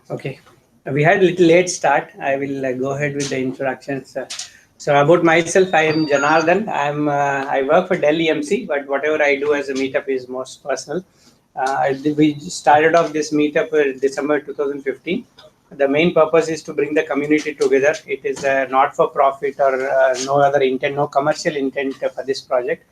Okay, we had a little late start. I will go ahead with the introductions. So about myself, I am Janardhan. I work for Dell EMC, but whatever I do as a meetup is most personal. We started off this meetup in December 2015. The main purpose is to bring the community together. It is not for profit or no other intent, no commercial intent for this project.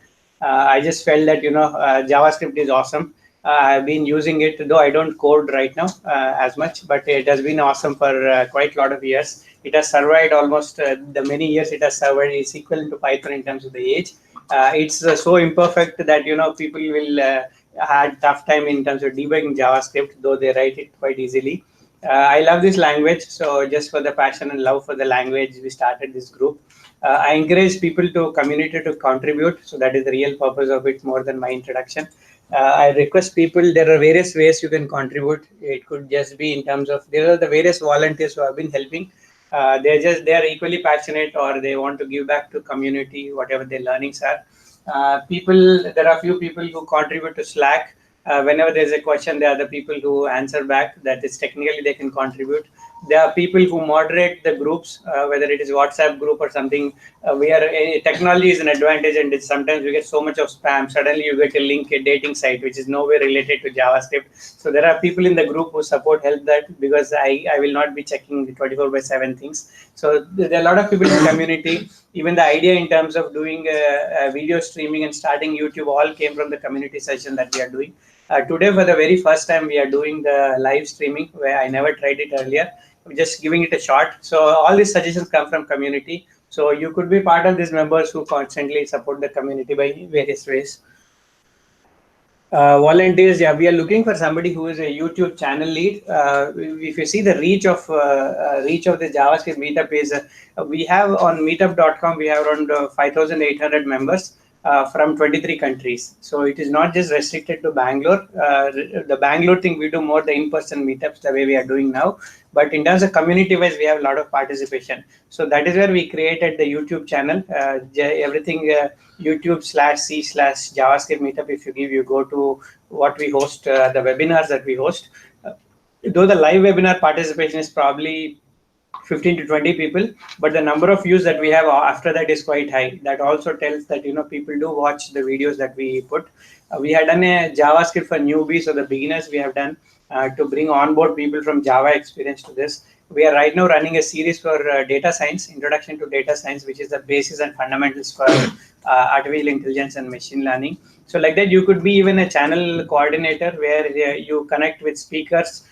I just felt that JavaScript is awesome. I've been using it, though I don't code right now as much, but it has been awesome for quite a lot of years. It has survived almost the many years it has survived. It's equivalent to Python in terms of the age. It's so imperfect that people will had tough time in terms of debugging JavaScript, though they write it quite easily. I love this language, so just for the passion and love for the language, we started this group. I encourage people to community to contribute, so that is the real purpose of it more than my introduction. I request people, there are various ways you can contribute. It could just be in terms of, there are the various volunteers who have been helping. They are equally passionate, or they want to give back to community, whatever their learnings are. There are few people who contribute to Slack. Whenever there's a question, there are the people who answer back. That is technically they can contribute. There are people who moderate the groups, whether it is WhatsApp group or something. Technology is an advantage, and sometimes we get so much of spam. Suddenly you get a link, a dating site, which is nowhere related to JavaScript. So there are people in the group who support help that, because I will not be checking the 24/7 things. So there are a lot of people in the community. Even the idea in terms of doing video streaming and starting YouTube all came from the community session that we are doing. Today, for the very first time, we are doing the live streaming, where I never tried it earlier. We're just giving it a shot. So all these suggestions come from community. So you could be part of these members who constantly support the community by various ways. Volunteers, yeah, we are looking for somebody who is a YouTube channel lead. If you see the reach of the JavaScript meetup is, we have on meetup.com, we have around 5,800 members from 23 countries. So it is not just restricted to Bangalore. The Bangalore thing, we do more the in-person meetups the way we are doing now. But in terms of community-wise, we have a lot of participation. So that is where we created the YouTube channel. Everything YouTube/C/JavaScript meetup. If you go to what we host, the webinars that we host. Though the live webinar participation is probably 15 to 20 people, but the number of views that we have after that is quite high. That also tells that people do watch the videos that we put. We had done a JavaScript for newbies, so the beginners we have done to bring on board people from Java experience to this. We are right now running a series for data science, introduction to data science, which is the basis and fundamentals for artificial intelligence and machine learning. So like that, you could be even a channel coordinator where you connect with speakers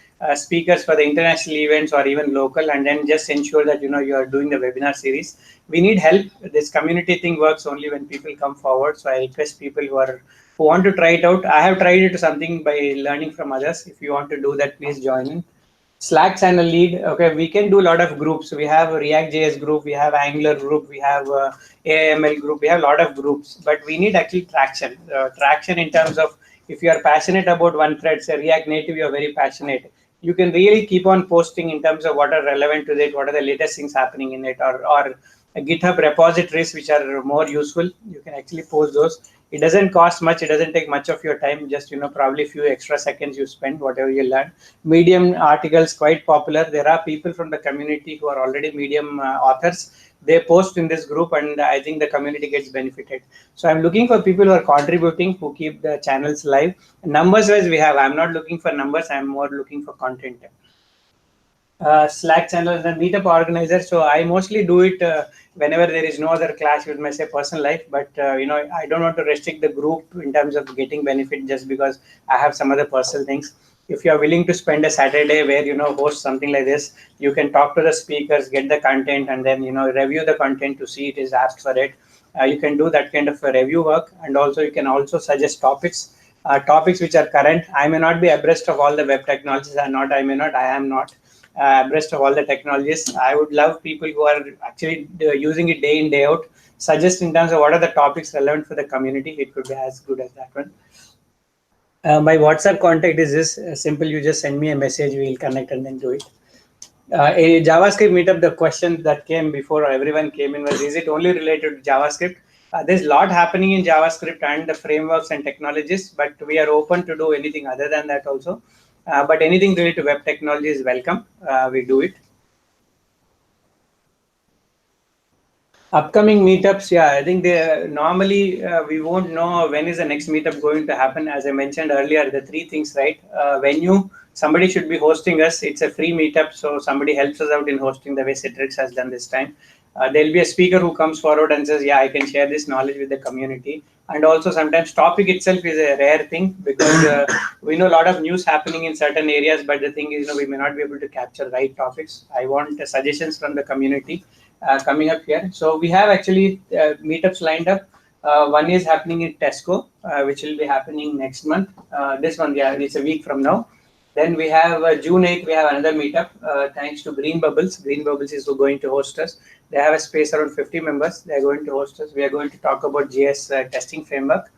for the international events or even local, and then just ensure that you are doing the webinar series. We need help. This community thing works only when people come forward. So I request people who want to try it out. I have tried it to something by learning from others. If you want to do that, please join in. Slack channel lead. Okay, we can do a lot of groups. We have a React.js group, we have Angular group, we have AML group, we have a lot of groups, but we need actually traction. Traction in terms of, if you are passionate about one thread, say React Native, you are very passionate. You can really keep on posting in terms of what are relevant to it, what are the latest things happening in it, or GitHub repositories which are more useful. You can actually post those. It doesn't cost much. It doesn't take much of your time. Just probably a few extra seconds you spend, whatever you learn. Medium articles quite popular. There are people from the community who are already Medium authors. They post in this group, and I think the community gets benefited. So I'm looking for people who are contributing, who keep the channels live. Numbers wise, we have. I'm not looking for numbers. I'm more looking for content. Slack channel and meetup organizer. So I mostly do it whenever there is no other clash with my personal life. But I don't want to restrict the group in terms of getting benefit just because I have some other personal things. If you are willing to spend a Saturday where host something like this, you can talk to the speakers, get the content, and then review the content to see it is asked for it. You can do that kind of a review work, and also you can also suggest topics. Topics which are current. I may not be abreast of all the web technologies. I am not abreast of all the technologies. I would love people who are actually using it day in, day out, suggest in terms of what are the topics relevant for the community. It could be as good as that one. My WhatsApp contact is this simple. You just send me a message, we'll connect and then do it. A JavaScript meetup, the question that came before everyone came in was, is it only related to JavaScript? There's a lot happening in JavaScript and the frameworks and technologies, but we are open to do anything other than that also. but anything related to web technology is welcome. We do it. Upcoming meetups, yeah, I think normally we won't know when is the next meetup going to happen. As I mentioned earlier, the three things, right? Venue, somebody should be hosting us. It's a free meetup, so somebody helps us out in hosting the way Citrix has done this time. There'll be a speaker who comes forward and says, yeah, I can share this knowledge with the community. And also sometimes topic itself is a rare thing because we know a lot of news happening in certain areas, but the thing is, we may not be able to capture right topics. I want suggestions from the community coming up here. So we have actually meetups lined up. One is happening in Tesco, which will be happening next month. This one, yeah, it's a week from now. Then we have June 8th, we have another meetup thanks to Green Bubbles. Green Bubbles is going to host us. They have a space around 50 members. They are going to host us. We are going to talk about JS testing framework.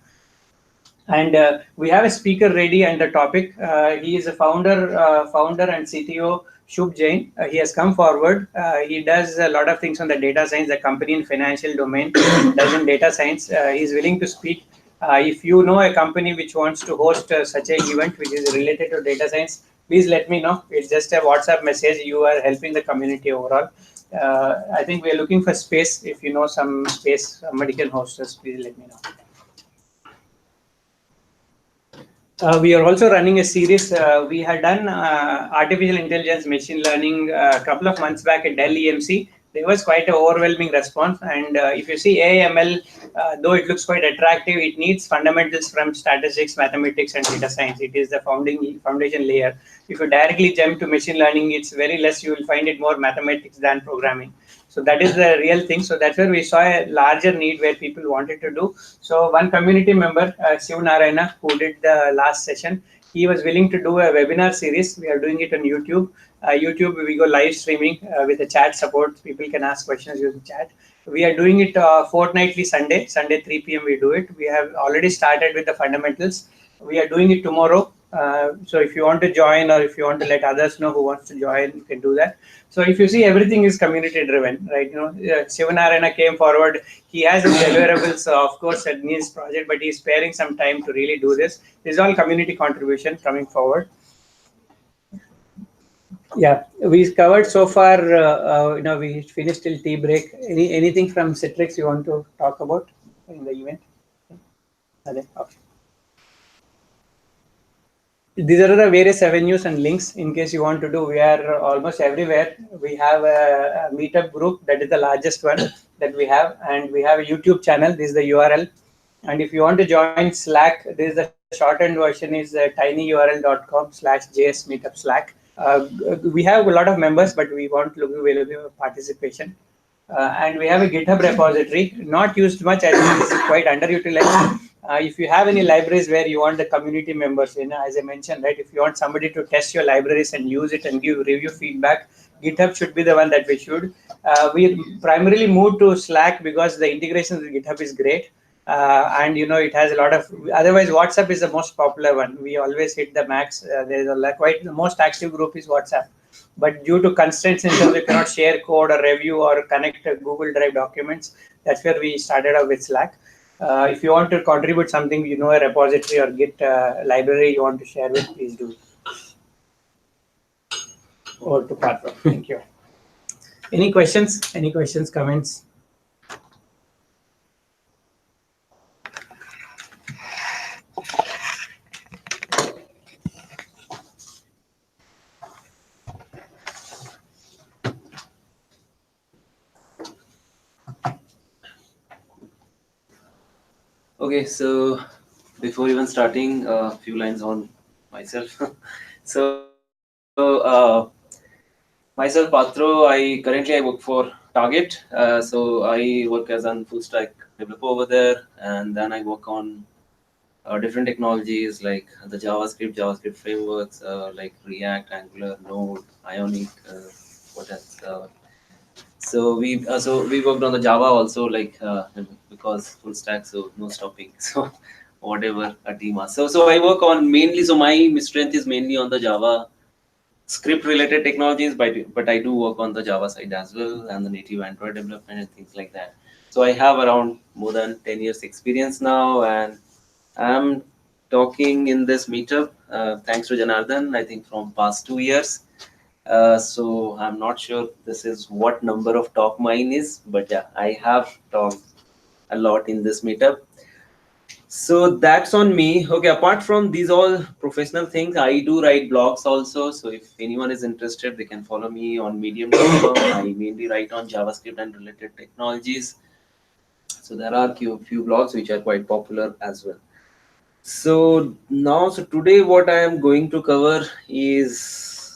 And we have a speaker ready and the topic. He is a founder and CTO, Shubh Jain. He has come forward. He does a lot of things on the data science, the company in financial domain, does in data science. He is willing to speak. If you know a company which wants to host such an event which is related to data science, please let me know. It's just a WhatsApp message. You are helping the community overall. I think we are looking for space. If you know some space, somebody can host us, please let me know. We are also running a series. We had done artificial intelligence, machine learning a couple of months back at Dell EMC. There was quite an overwhelming response. And if you see AML, though it looks quite attractive, it needs fundamentals from statistics, mathematics, and data science. It is the foundation layer. If you directly jump to machine learning, it's very less. You will find it more mathematics than programming. So that is the real thing. So that's where we saw a larger need where people wanted to do. So one community member, Shiv Narayana, who did the last session, he was willing to do a webinar series. We are doing it on YouTube. YouTube, we go live streaming with the chat support. People can ask questions using chat. We are doing it fortnightly Sunday 3 p.m. we do it. We have already started with the fundamentals. We are doing it tomorrow. So if you want to join or if you want to let others know who wants to join, you can do that. So if you see, everything is community driven, right? Shivanarayana came forward. He has his deliverables, of course, at his project, but he's sparing some time to really do this. This is all community contribution coming forward. Yeah, we covered so far. We finished till tea break. Anything from Citrix you want to talk about in the event? Okay. These are the various avenues and links in case you want to do. We are almost everywhere. We have a meetup group that is the largest one that we have, and we have a YouTube channel. This is the URL. And if you want to join Slack, this is the shortened version is tinyurl.com/JS Slack. We have a lot of members, but we want to participation. And we have a GitHub repository, not used much. I think this is quite underutilized. If you have any libraries where you want the community members, as I mentioned, right, if you want somebody to test your libraries and use it and give review feedback, GitHub should be the one that we should. We primarily moved to Slack because the integration with GitHub is great. And it has a lot of, otherwise WhatsApp is the most popular one. We always hit the max. There is quite the most active group is WhatsApp, but due to constraints in terms we cannot share code or review or connect Google Drive documents. That's where we started out with Slack. If you want to contribute something, a repository or Git library you want to share with, please do. Or to Patra. Thank you. Any questions? Any questions, comments? Okay, so before even starting, a few lines on myself. Myself, Patro, currently I work for Target. So I work as a full stack developer over there, and then I work on different technologies like the JavaScript frameworks like React, Angular, Node, Ionic, what else? So we worked on the Java also, because full stack, so no stopping. So whatever a team asks. So I work on mainly. So my strength is mainly on the Java script related technologies, but I do work on the Java side as well and the native Android development and things like that. So I have around more than 10 years experience now, and I'm talking in this meetup thanks to Janardhan, I think from past 2 years. So I'm not sure this is what number of talk mine is, but yeah, I have talked a lot in this meetup. So that's on me. Okay, apart from these all professional things, I do write blogs also. So if anyone is interested, they can follow me on medium.com. I mainly write on JavaScript and related technologies. So there are few blogs which are quite popular as well. So today what I am going to cover is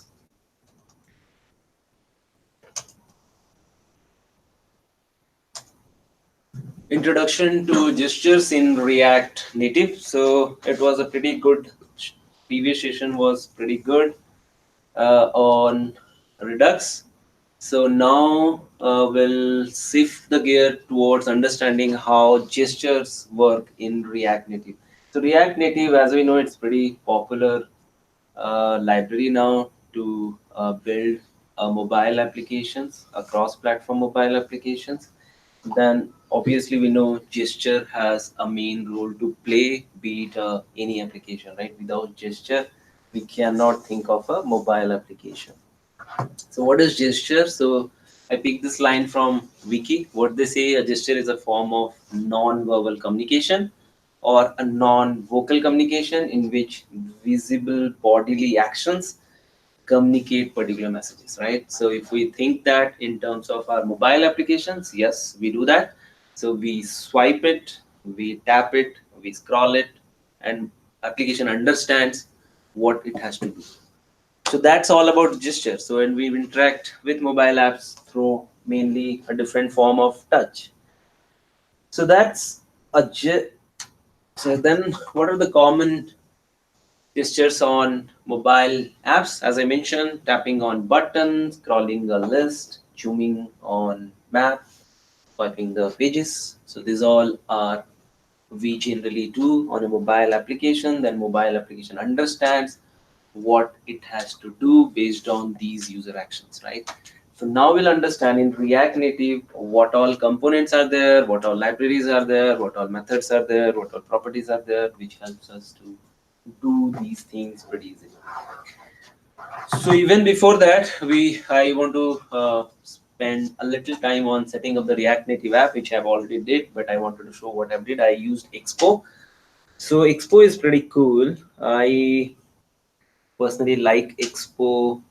introduction to gestures in React Native. So it was a pretty good previous session was pretty good on Redux. So now we'll shift the gear towards understanding how gestures work in React Native. So React Native, as we know, it's pretty popular library now to build mobile applications, cross-platform mobile applications. Then obviously we know gesture has a main role to play, be it any application, right? Without gesture, we cannot think of a mobile application. So what is gesture? So I picked this line from Wiki. What they say, a gesture is a form of non-verbal communication or a non-vocal communication in which visible bodily actions communicate particular messages, right? So if we think that in terms of our mobile applications, yes, we do that. So we swipe it, we tap it, we scroll it, and application understands what it has to do. So that's all about gesture. So when we interact with mobile apps through mainly a different form of touch. So that's a so then what are the common gestures on mobile apps? As I mentioned, tapping on buttons, scrolling a list, zooming on map, swiping the pages. So these all are we generally do on a mobile application. Then mobile application understands what it has to do based on these user actions, right? So now we'll understand in React Native what all components are there, what all libraries are there, what all methods are there, what all properties are there, which helps us to do these things pretty easily. So even before that, I want to spend a little time on setting up the React Native app, which I've already did, but I wanted to show what I did. I used Expo. So Expo is pretty cool. I personally like Expo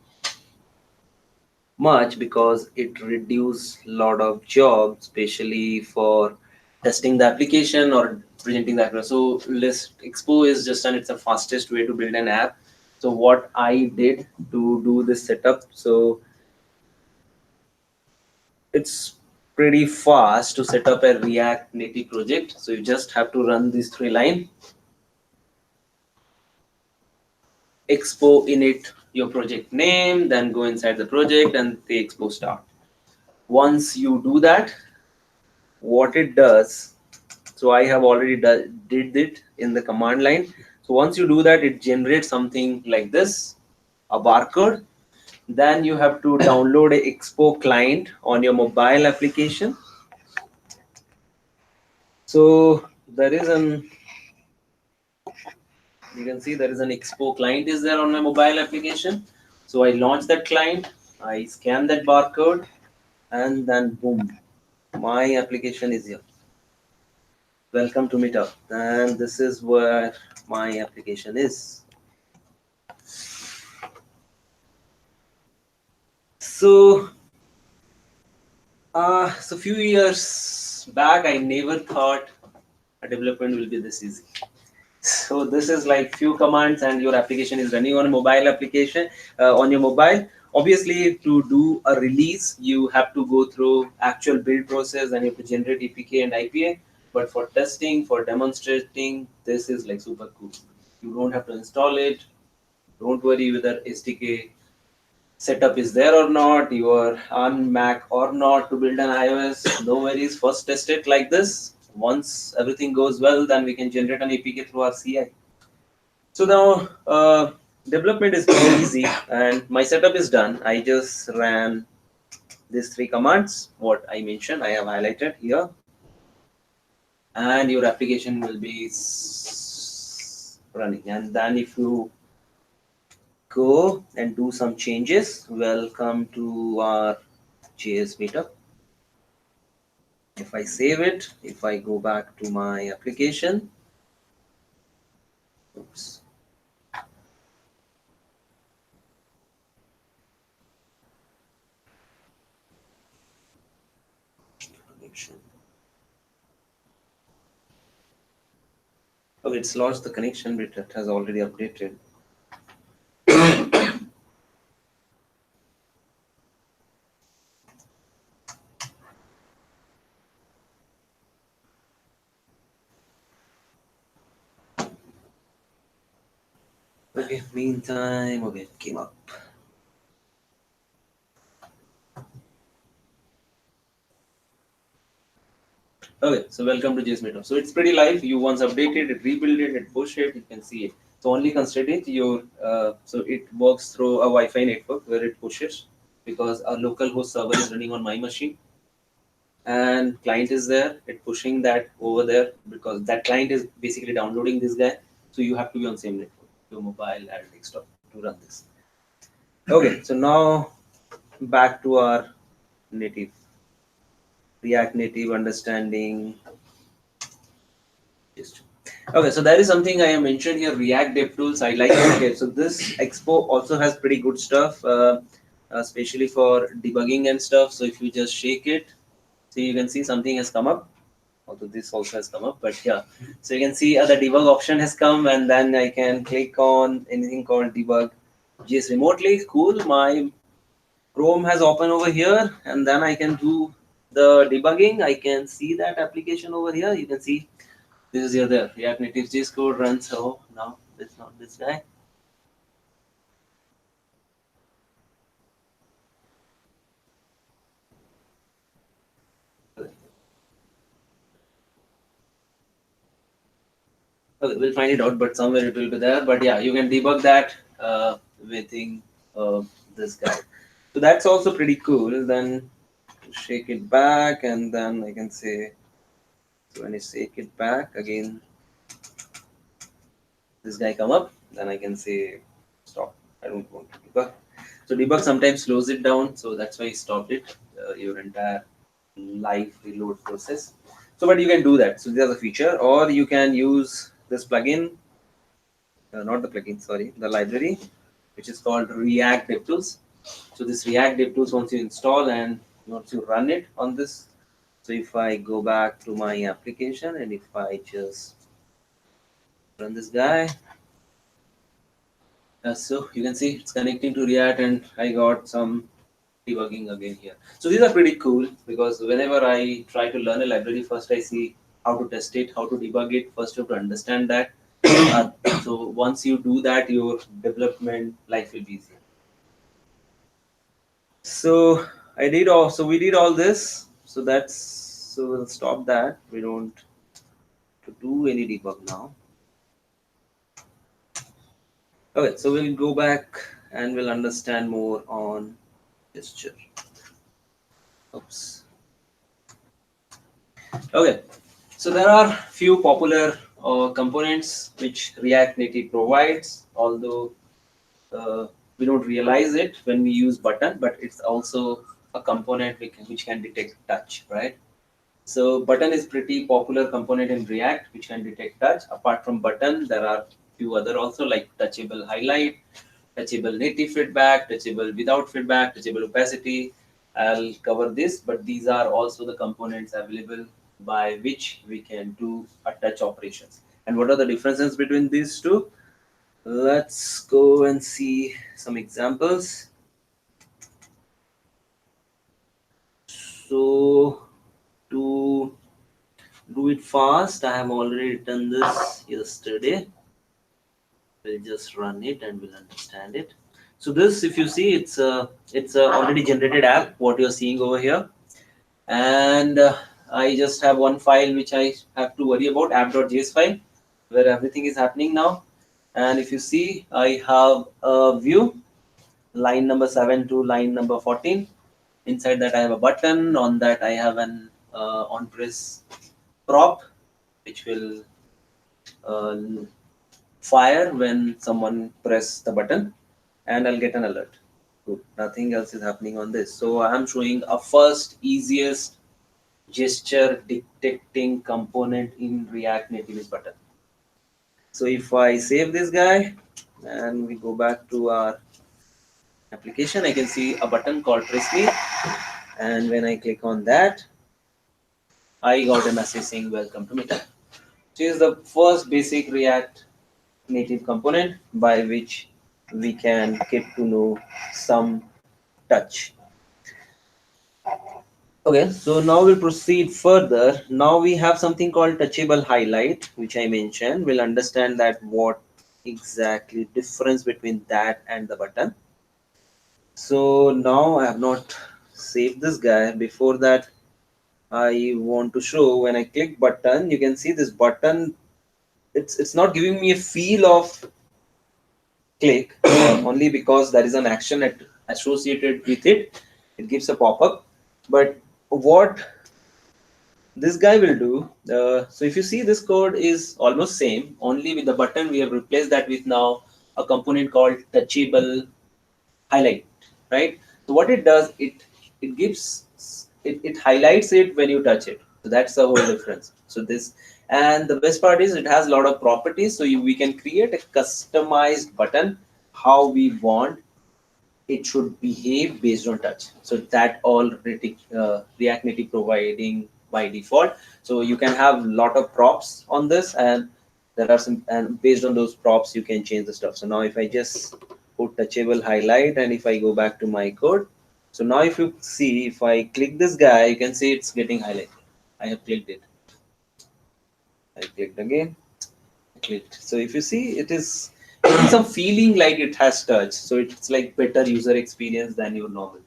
much because it reduces a lot of jobs, especially for testing the application or presenting the application. So list Expo is just and it's the fastest way to build an app. So what I did to do this setup, so it's pretty fast to set up a React Native project. So you just have to run these 3 lines. Expo init your project name, then go inside the project and the Expo start. Once you do that, what it does, so I have already did it in the command line. So once you do that, it generates something like this, a barcode. Then you have to download a Expo client on your mobile application. So there is you can see there is an Expo client is there on my mobile application. So I launch that client, I scan that barcode, and then boom, my application is here. Welcome to Meetup, and this is where my application is. So so few years back, I never thought a development will be this easy. So this is like few commands and your application is running on a mobile application on your mobile. Obviously, to do a release, you have to go through actual build process and you have to generate APK and IPA. But for testing, for demonstrating, this is like super cool. You don't have to install it. Don't worry whether SDK setup is there or not, you are on Mac or not to build an iOS. No worries, first test it like this. Once everything goes well, then we can generate an APK through our CI. So now development is very easy and my setup is done. I just ran these 3 commands, what I mentioned, I have highlighted here. And your application will be running. And then if you go and do some changes. Welcome to our JS meetup. If I save it, if I go back to my application, oops. Connection. Okay, it's lost the connection, but it has already updated. Okay, meantime, okay, it came up. Okay, so welcome to JS Meetup. So it's pretty live. You once updated it, rebuild it, and push it, you can see it. So only consider it your so it works through a Wi-Fi network where it pushes because our local host server is running on my machine and client is there. It pushing that over there because that client is basically downloading this guy. So you have to be on same network, your mobile and desktop to run this. Okay, so now back to our native React Native understanding. Okay, so that is something I have mentioned here. React DevTools. I like it. Okay, so this expo also has pretty good stuff, especially for debugging and stuff. So if you just shake it, so you can see something has come up. Although this also has come up, but yeah. So you can see the debug option has come, and then I can click on anything called debug JS remotely. Cool. My Chrome has opened over here, and then I can do the debugging. I can see that application over here. You can see this is your there. React Native JS code runs. Oh, now it's not this guy. Okay, we'll find it out, but somewhere it will be there. But yeah, you can debug that within this guy. So that's also pretty cool. Then shake it back, and then I can say, so when I shake it back again, this guy come up. Then I can say stop. I don't want to debug. So debug sometimes slows it down, so that's why I stopped it. Your entire live reload process. So, but you can do that. So there's a feature, or you can use this plugin, not the plugin, sorry, the library, which is called React DevTools. So this React DevTools, once you install and once you run it on this, so if I go back to my application and if I just run this guy, so you can see it's connecting to React and I got some debugging again here. So these are pretty cool because whenever I try to learn a library, first I see how to test it, how to debug it. First you have to understand that. So once you do that, your development life will be easier. So I did all. So we did all this. So that's so we'll stop that. We don't to do any debug now. Okay, so we'll go back and we'll understand more on gesture. Oops. Okay, so there are few popular components which React Native provides, although we don't realize it when we use button, but it's also a component which can detect touch, right? So button is pretty popular component in React which can detect touch. Apart from button, there are few other also like touchable highlight, touchable native feedback, touchable without feedback, touchable opacity. I'll cover this, but these are also the components available by which we can do a touch operations. And what are the differences between these two? Let's go and see some examples. So to do it fast, I have already done this yesterday. We'll just run it and we'll understand it. So this, if you see, it's a already generated app. What you're seeing over here, and I just have one file which I have to worry about, app.js file, where everything is happening now. And if you see, I have a view, line number 7 to line number 14. Inside that I have a button. On that I have an on press prop, which will uh, fire when someone press the button. and I'll get an alert. Good. Nothing else is happening on this. So I'm showing a first easiest gesture detecting component in React Native is button. So if I save this guy and we go back to our application, I can see a button called Trace Me, and when I click on that, I got a message saying welcome to Meetup. Which is the first basic React Native component by which we can get to know some touch. Okay, so now we'll proceed further. Now we have something called touchable highlight, which I mentioned. We'll understand that what exactly difference between that and the button. So now I have not saved this guy. Before that, I want to show when I click button, you can see this button. It's not giving me a feel of click only because there is an action associated with it. It gives a pop-up. But what this guy will do, so if you see this code is almost same, only with the button we have replaced that with now a component called touchable highlight, right? So what it does, it gives it highlights it when you touch it. So that's the whole difference. So this, and the best part is it has a lot of properties. So we can create a customized button how we want it should behave based on touch. So that all React Native providing by default. So you can have a lot of props on this, and there are some, and based on those props you can change the stuff. So now if I just put touchable highlight and if I go back to my code, so now if you see, if I click this guy, you can see it's getting highlighted. I have clicked it. I clicked again. I clicked. So if you see, it is getting some feeling like it has touch. So it's like better user experience than your normal.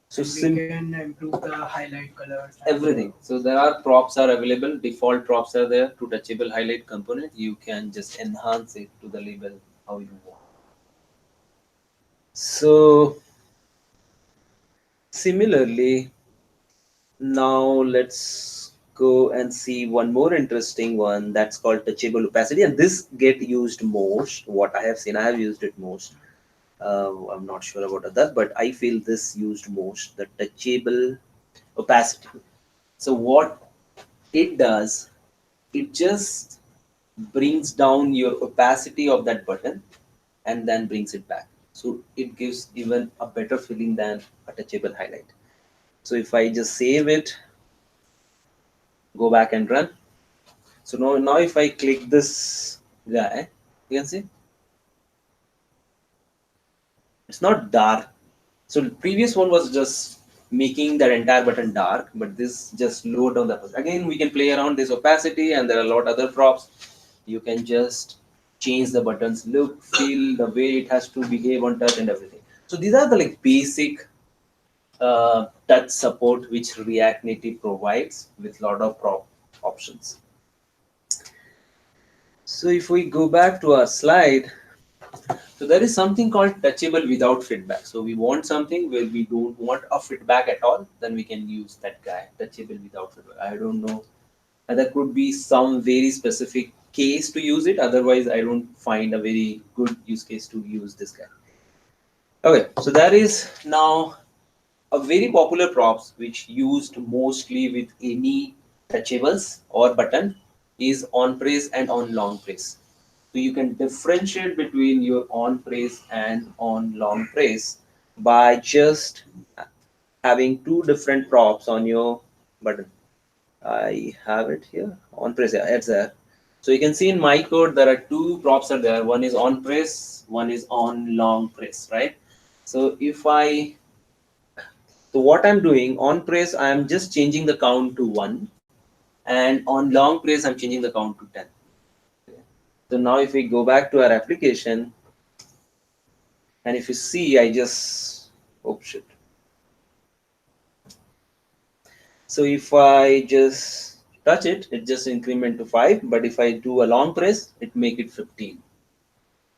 So we can improve the highlight colors. Everything. So there are props are available. Default props are there to touchable highlight component. You can just enhance it to the label how you want. So similarly, now let's go and see one more interesting one that's called touchable opacity, and this get used most. What I have seen, I have used it most. I'm not sure about others, but I feel this used most, the touchable opacity. So what it does, it just brings down your opacity of that button and then brings it back. So it gives even a better feeling than a touchable highlight. So if I just save it, go back and run. So now if I click this guy, you can see it's not dark. So the previous one was just making that entire button dark, but this just lower down the opacity. Again, we can play around this opacity, and there are a lot other props. You can just change the button's look, feel, the way it has to behave on touch, and everything. So these are the like basic touch support which React Native provides with a lot of prop options. So if we go back to our slide, so there is something called touchable without feedback. So we want something where we don't want a feedback at all, then we can use that guy, touchable without feedback. I don't know. And there could be some very specific case to use it. Otherwise, I don't find a very good use case to use this guy. Okay, so that is now a very popular props which used mostly with any touchables or button is on press and on long press. So you can differentiate between your on press and on long press by just having two different props on your button. I have it here on press. Yeah, it's there. So you can see in my code there are two props are there. One is on press, one is on long press, right? So if I, so what I'm doing on press, I'm just changing the count to 1, and on long press I'm changing the count to 10. So now if we go back to our application, and if you see, I just, oh shit. So if I just touch it, it just increment to 5. But if I do a long press, it make it 15.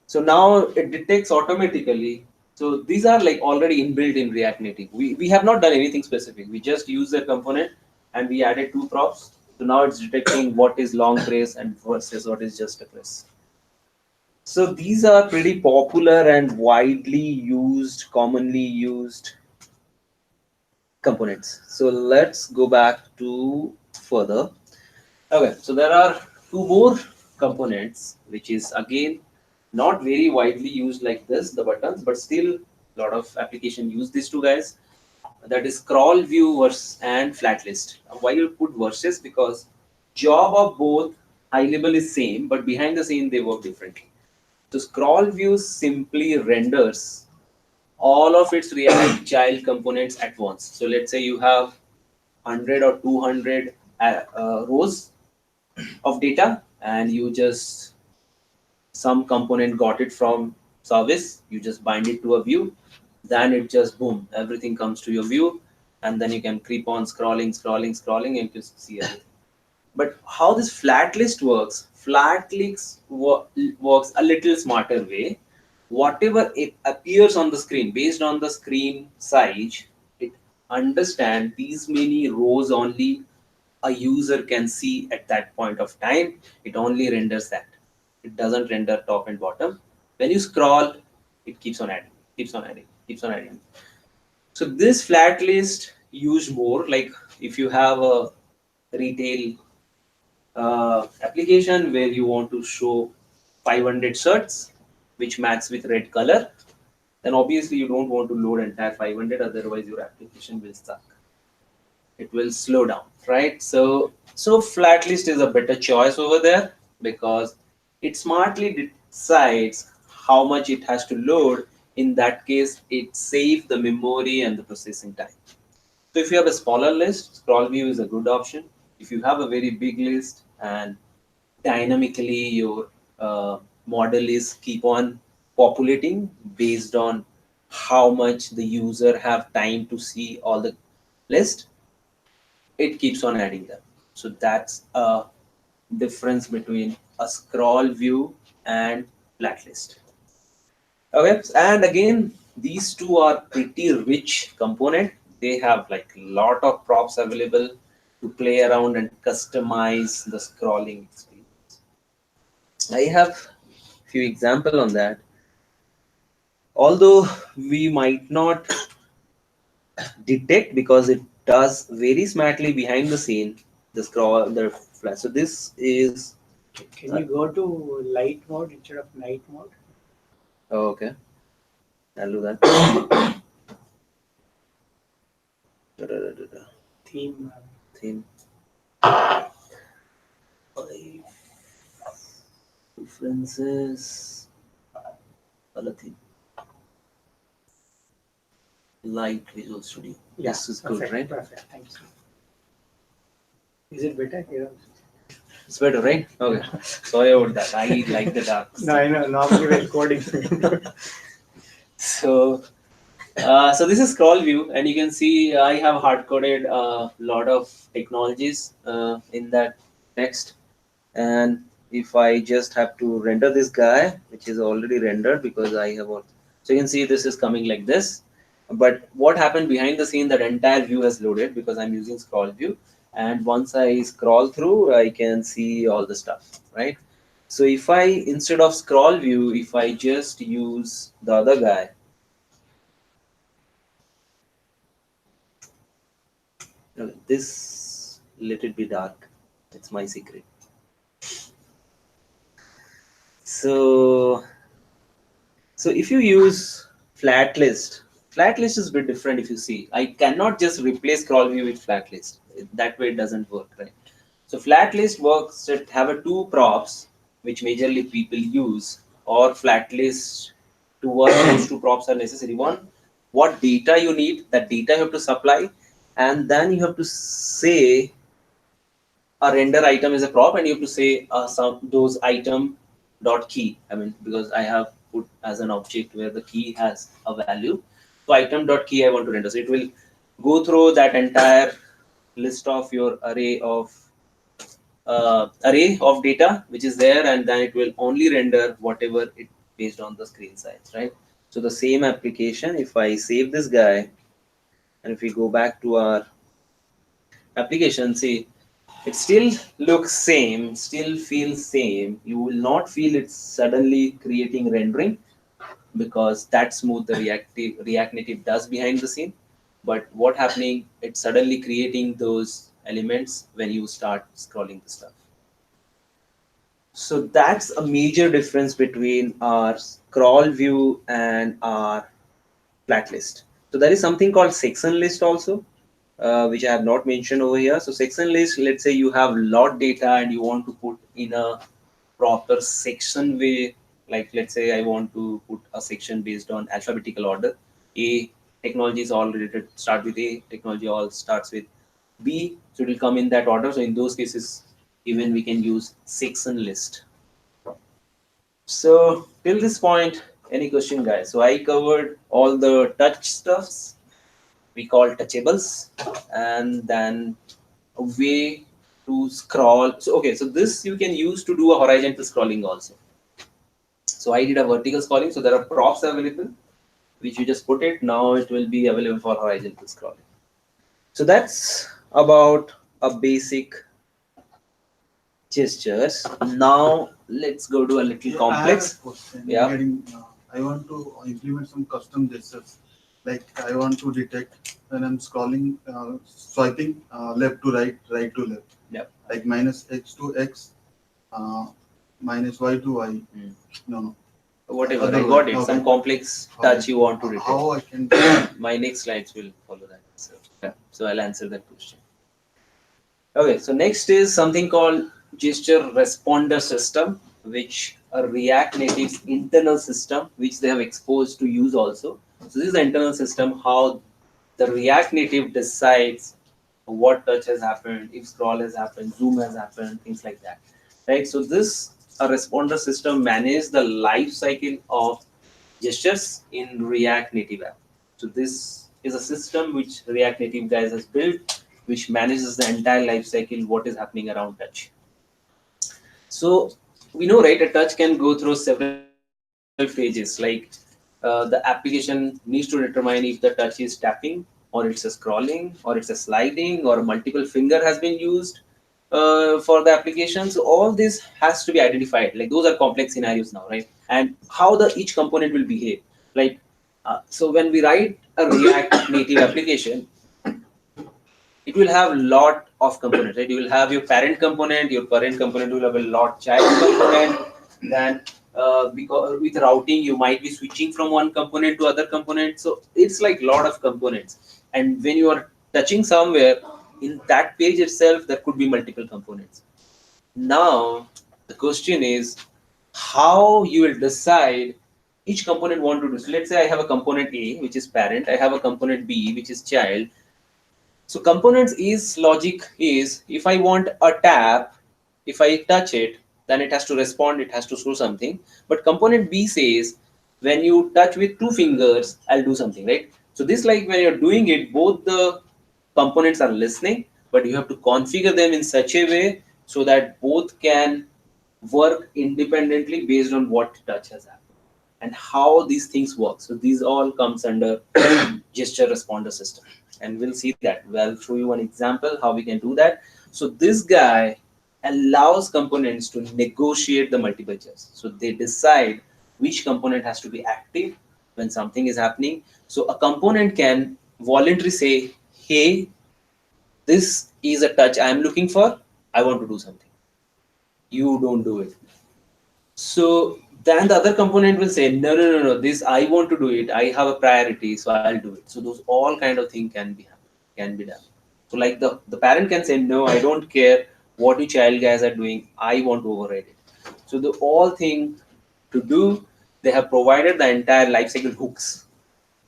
So now it detects automatically. So these are like already inbuilt in React Native. We have not done anything specific. We just use the component and we added two props. So now it's detecting what is long press and versus what is just a press. So these are pretty popular and widely used, commonly used components. So let's go back to further. Okay, so there are two more components, which is again not very widely used like this, the buttons, but still a lot of application use these two guys. That is ScrollView versus and FlatList. Why you put versus? Because job of both high level is same, but behind the scene they work differently. So ScrollView simply renders all of its React child components at once. So let's say you have 100 or 200 rows of data, and you just some component got it from service, you just bind it to a view, then it just boom, everything comes to your view, and then you can keep on scrolling, and you see everything. But how this flat list works, works a little smarter way. Whatever it appears on the screen, based on the screen size, it understand these many rows only a user can see at that point of time. It only renders that. It doesn't render top and bottom. When you scroll, it keeps on adding, keeps on adding. So this flat list used more like if you have a retail application where you want to show 500 shirts which match with red color, then obviously you don't want to load entire 500, otherwise your application will stuck. It will slow down, right? So FlatList is a better choice over there because it smartly decides how much it has to load. In that case, it saves the memory and the processing time. So if you have a smaller list, ScrollView is a good option. If you have a very big list and dynamically your model is keep on populating based on how much the user have time to see all the list, it keeps on adding them. So that's a difference between a scroll view and FlatList. Okay, and again, these two are pretty rich component. They have like lot of props available to play around and customize the scrolling experience. I have few example on that. Although we might not detect because it does very smartly behind the scene the scroll the flash. So this is Can you go to light mode instead of night mode? oh, okay. I'll do that. Da-da-da-da-da. Theme. Theme. Preferences. Color theme. Light Visual Studio. Yeah, This is perfect, good, right? Perfect. Thanks. Is it better here? It's better, right? Okay. Sorry about that. I like the dark. No, I know. Normally we're coding. So, so this is scroll view, and you can see I have hard coded a lot of technologies in that text. And if I just have to render this guy, which is already rendered because I have all, so you can see this is coming like this. But what happened behind the scene, that entire view has loaded because I'm using scroll view. And once I scroll through, I can see all the stuff, right? So if I, instead of scroll view, if I just use the other guy, this, let it be dark. It's my secret. So, so if you use FlatList, FlatList is a bit different. If you see, I cannot just replace scroll view with FlatList. That way it doesn't work, right? So FlatList works. It have a two props which majorly people use, or FlatList to work. Those two props are necessary. One, what data you need, that data you have to supply, and then you have to say a render item is a prop, and you have to say some those item dot key. I mean, because I have put as an object where the key has a value. So item dot key I want to render. So it will go through that entire list of your array of data which is there, and then it will only render whatever it based on the screen size, right? So the same application, if I save this guy and if we go back to our application, see it still looks same, still feels same. You will not feel it's suddenly creating rendering, because that smooth the React Native does behind the scene. But what happening, it's suddenly creating those elements when you start scrolling the stuff. So that's a major difference between our scroll view and our flat list. So there is something called section list also, which I have not mentioned over here. So section list, let's say you have lot data and you want to put in a proper section way. Like let's say I want to put a section based on alphabetical order. A technology is all related, start with A, technology all starts with B. So it will come in that order. So in those cases, even we can use section list. So till this point, any question, guys? So I covered all the touch stuffs we call touchables, and then a way to scroll. So okay, so this you can use to do a horizontal scrolling also. So I did a vertical scrolling. So there are props available, which you just put it. Now it will be available for horizontal scrolling. So that's about a basic gestures. Now let's go to a little complex. Yeah. I want to implement some custom gestures. Like I want to detect when I'm scrolling, swiping left to right, right to left. Yeah. Like minus X to X, minus Y to Y. No. Whatever, I got it. Okay. Some complex touch you want to detect. How I can do that? My next slides will follow that. So I'll answer that question. Okay, so next is something called gesture responder system, which a React Native's internal system, which they have exposed to use also. So this is the internal system, how the React Native decides what touch has happened, if scroll has happened, zoom has happened, things like that. Right? So this a responder system manages the life cycle of gestures in React Native app. So this is a system which React Native guys has built, which manages the entire life cycle, what is happening around touch. So we know, right, a touch can go through several phases. Like the application needs to determine if the touch is tapping, or it's a scrolling, or it's a sliding, or multiple finger has been used for the application. So all this has to be identified. Like those are complex scenarios now, right? And how the each component will behave. Like so when we write a React Native application, it will have lot of components, right? You will have your parent component will have a lot child component. Then because with routing you might be switching from one component to other component. So it's like lot of components, and when you are touching somewhere in that page itself, there could be multiple components. Now the question is how you will decide each component want to do. So let's say I have a component A, which is parent, I have a component B, which is child. So components is logic is, if I want a tap, if I touch it, then it has to respond, it has to show something. But component B says, when you touch with two fingers, I'll do something, right? So this, like when you're doing it, both the components are listening, but you have to configure them in such a way so that both can work independently based on what touch has happened and how these things work. So these all comes under gesture responder system, and we'll see that. I'll show you one example how we can do that. So this guy allows components to negotiate the multiple gestures. So they decide which component has to be active when something is happening. So a component can voluntarily say, hey, this is a touch I am looking for, I want to do something, you don't do it. So then the other component will say, no, this I want to do it, I have a priority, so I'll do it. So those all kind of thing can be done. So like the parent can say, no, I don't care what you child guys are doing, I want to override it. So the all thing to do, they have provided the entire lifecycle hooks.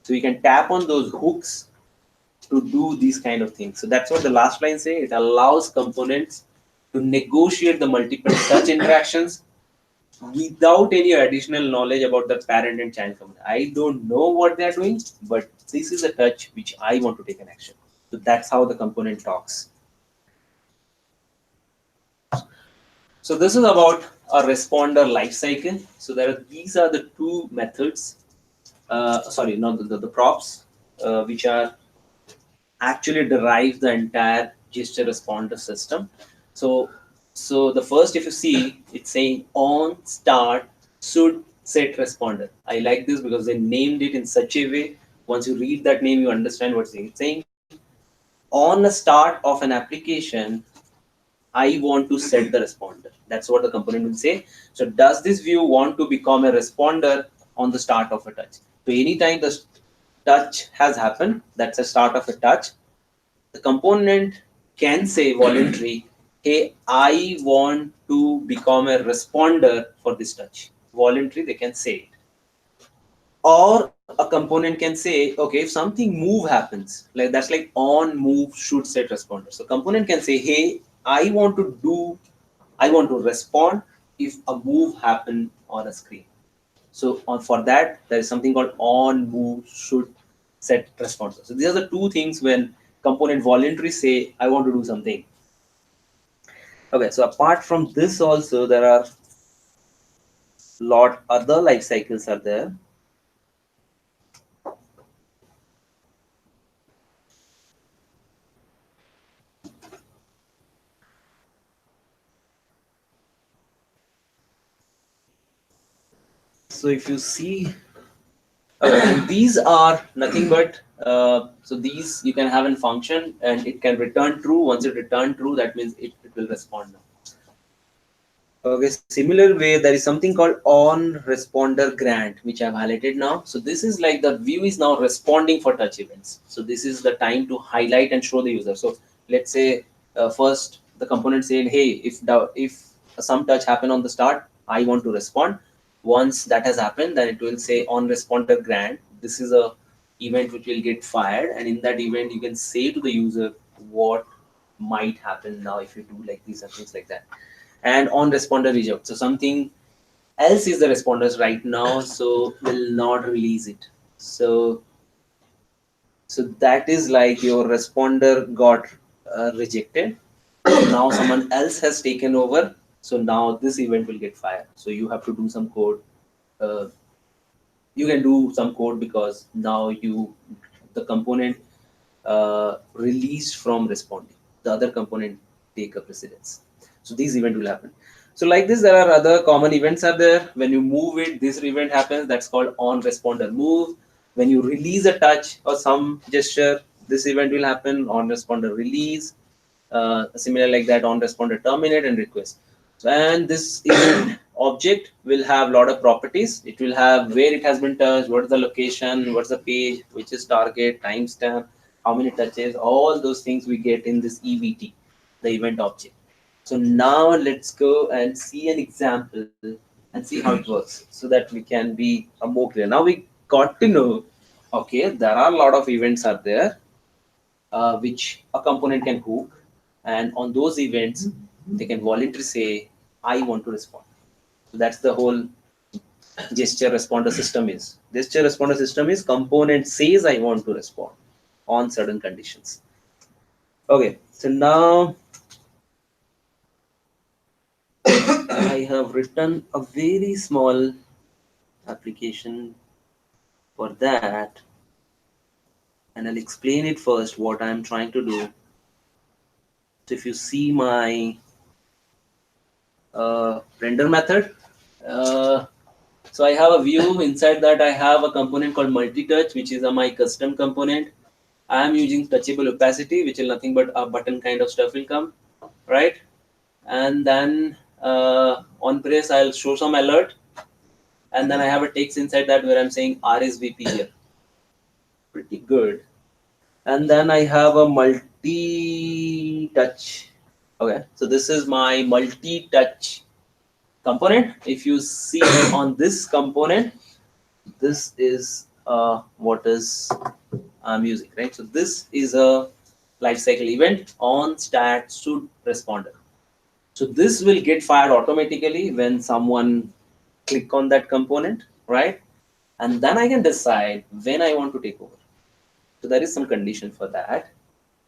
So you can tap on those hooks to do these kind of things. So that's what the last line say. It allows components to negotiate the multiple touch interactions without any additional knowledge about the parent and child component. I don't know what they are doing, but this is a touch which I want to take an action. So that's how the component talks. So this is about a responder lifecycle. So these are the two methods. Sorry, not the props, which are actually derive the entire gesture responder system. So the first, if you see, it's saying on start should set responder. I like this because they named it in such a way. Once you read that name, you understand what's saying. It's saying on the start of an application, I want to set the responder. That's what the component will say. So does this view want to become a responder on the start of a touch? So anytime the touch has happened, that's a start of a touch, the component can say voluntary, hey, I want to become a responder for this touch. Voluntary, they can say it. Or a component can say, okay, if something move happens, like that's like on move should set responder. So component can say, hey, I want to respond if a move happen on a screen. So for that, there is something called on move should set responder. So these are the two things when component voluntary say, I want to do something. Okay, so apart from this also, there are lot other life cycles are there. So if you see, and these are nothing but so these you can have in function and it can return true. Once it return true, that means it will respond now. Okay, similar way, there is something called on responder grant, which I've highlighted now. So this is like the view is now responding for touch events. So this is the time to highlight and show the user. So let's say first the component said, hey, if some touch happen on the start, I want to respond. Once that has happened, then it will say on responder grant. This is a event which will get fired, and in that event, you can say to the user what might happen now if you do like this and things like that. And on responder reject. So something else is the responders right now, so will not release it. So that is like your responder got rejected. Now someone else has taken over. So now this event will get fired. So you have to do some code. Uh, you can do some code because now the component released from responding. The other component take a precedence. So these event will happen. So like this, there are other common events are there. When you move it, this event happens. That's called on responder move. When you release a touch or some gesture, this event will happen on responder release. Similar like that on responder terminate and request. So, and this event object will have a lot of properties. It will have where it has been touched, what is the location, what's the page, which is target, timestamp, how many touches, all those things we get in this EVT, the event object. So now let's go and see an example and see how it works so that we can be more clear. Now we got to know, okay, there are a lot of events are there which a component can hook, and on those events, they can voluntarily say, I want to respond. So that's the whole gesture responder system is. Gesture responder system is component says I want to respond on certain conditions. Okay, so now I have written a very small application for that, and I'll explain it first what I'm trying to do. So if you see my render method, so I have a view. Inside that I have a component called multi-touch, which is my custom component. I am using touchable opacity, which is nothing but a button kind of stuff will come, right? And then on press, I'll show some alert. And then I have a text inside that where I'm saying RSVP here. Pretty good. And then I have a multi-touch. Okay, so this is my multi-touch component. If you see on this component, this is what is I'm using, right? So this is a lifecycle event on stat should responder. So this will get fired automatically when someone click on that component, right? And then I can decide when I want to take over. So there is some condition for that.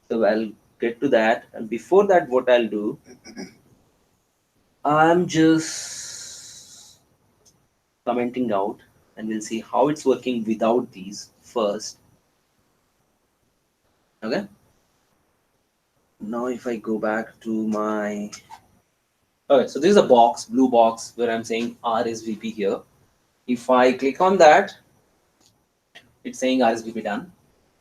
So I'll get to that. And before that, what I'll do, I'm just commenting out and we'll see how it's working without these first. Okay. Now if I go back to my, okay, so this is a box, blue box, where I'm saying RSVP here. If I click on that, it's saying RSVP done.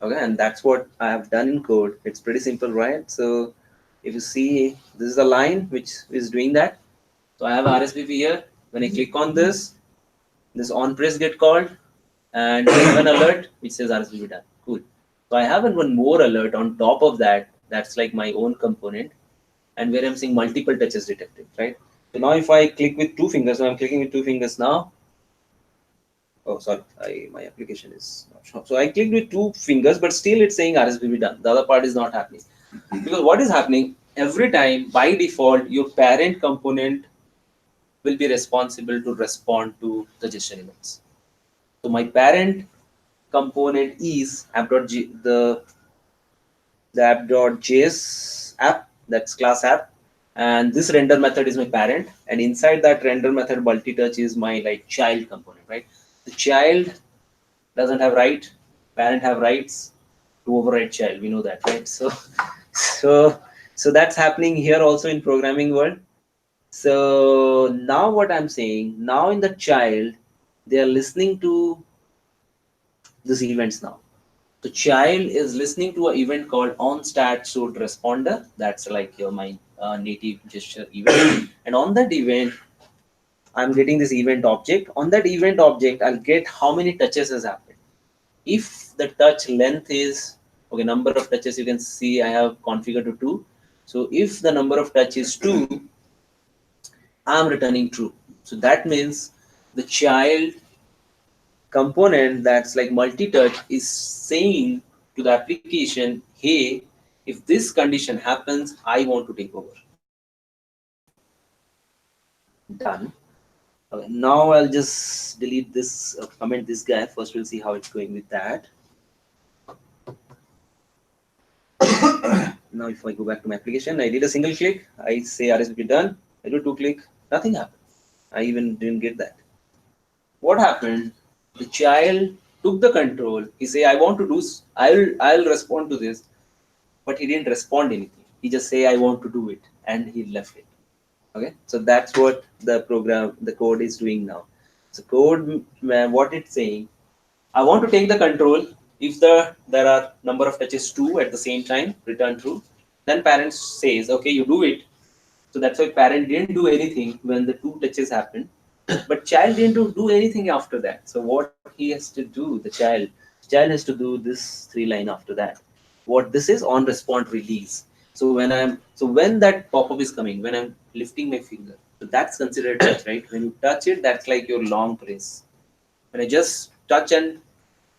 Okay, and that's what I have done in code. It's pretty simple, right? So if you see, this is a line which is doing that. So I have RSVP here. When I click on this on press get called, and I have an alert which says RSVP done. Cool. So I have one more alert on top of that. That's like my own component, and where I'm seeing multiple touches detected, right? So now if I click with two fingers, so I'm clicking with two fingers now. Oh, sorry, my application is not sure. So I clicked with two fingers, but still it's saying RSVP done. The other part is not happening. Because what is happening, every time by default, your parent component will be responsible to respond to the gesture events. So my parent component is the app.js app, that's class app, and this render method is my parent, and inside that render method multi-touch is my like child component, right? The child doesn't have right, parent have rights to override child, we know that, right? So so that's happening here also in programming world. So now what I'm saying, now in the child, they are listening to these events now. The child is listening to an event called onStatShould_responder. That's like my native gesture event. And on that event, I'm getting this event object. On that event object, I'll get how many touches has happened. If the touch length is, okay, number of touches you can see I have configured to 2. So if the number of touch is 2, I'm returning true. So that means the child component that's like multi-touch is saying to the application, hey, if this condition happens, I want to take over. Done. Okay, now I'll just delete this, comment this guy. First we'll see how it's going with that. Now if I go back to my application, I did a single click, I say RSVP done, I do 2 click, nothing happened. I even didn't get that. What happened? The child took the control. He say, I want to do, I'll respond to this, but he didn't respond anything. He just say, I want to do it, and he left it. Okay, so that's what the code is doing now. So code, what it's saying, I want to take the control. If there are number of touches 2 at the same time, return true. Then parent says, okay, you do it. So that's why parent didn't do anything when the 2 touches happened, but child didn't do anything after that. So what he has to do, the child has to do this 3 line after that. What this is, on respond release. So when that pop-up is coming, when I'm lifting my finger, so that's considered touch, right? When you touch it, that's like your long press. When I just touch and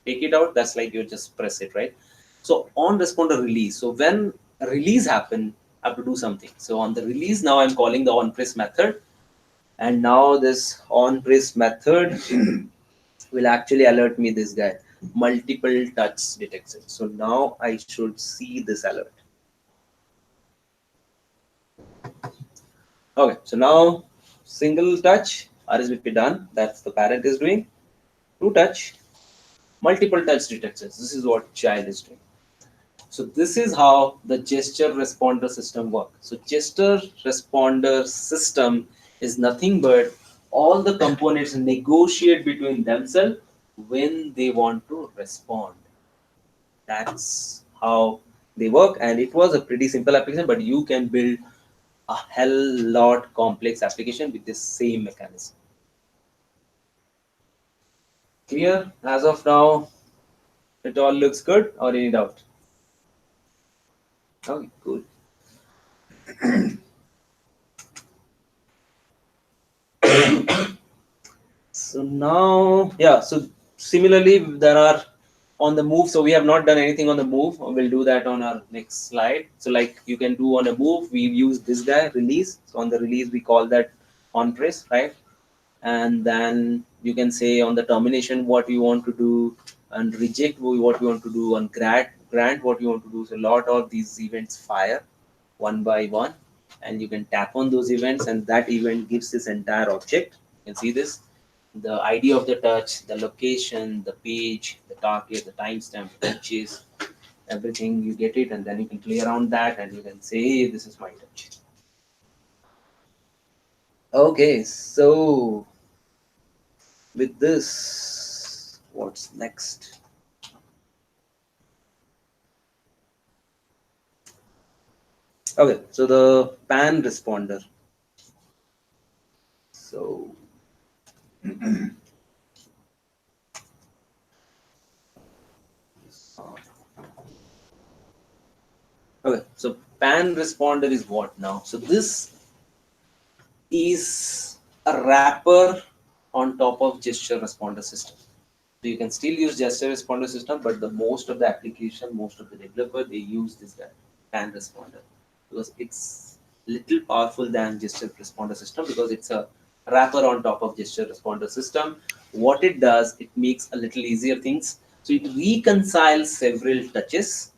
take it out, that's like you just press it, right? So on responder release. So when a release happen, I have to do something. So on the release, now I'm calling the on press method, and now this on press method will actually alert me this guy, multiple touch detected. So now I should see this alert. Okay, so now single touch, RSVP done. That's the parent is doing. 2 touch, multiple touch detectors. This is what child is doing. So this is how the gesture responder system works. So gesture responder system is nothing but all the components negotiate between themselves when they want to respond. That's how they work, and it was a pretty simple application, but you can build a hell lot complex application with the same mechanism. Clear? As of now, it all looks good, or any doubt? Okay, cool. So now, yeah, so similarly, there are on the move. So we have not done anything on the move. We'll do that on our next slide. So like you can do on a move, we use this guy, release. So on the release, we call that on press, right? And then you can say on the termination what you want to do, and reject what you want to do, on grant what you want to do. So a lot of these events fire one by one, and you can tap on those events, and that event gives this entire object. You can see this, the ID of the touch, the location, the page, the target, the timestamp, touches, everything, you get it, and then you can play around that, and you can say, hey, this is my touch. Okay, so with this, what's next? Okay, so the pan responder. So okay, so pan responder is what now? So this is a wrapper on top of gesture responder system. So you can still use gesture responder system, but the most of the application, most of the developer, they use this guy, pan responder, because it's little powerful than gesture responder system because it's a wrapper on top of gesture responder system. What it does, it makes a little easier things. So it reconciles several touches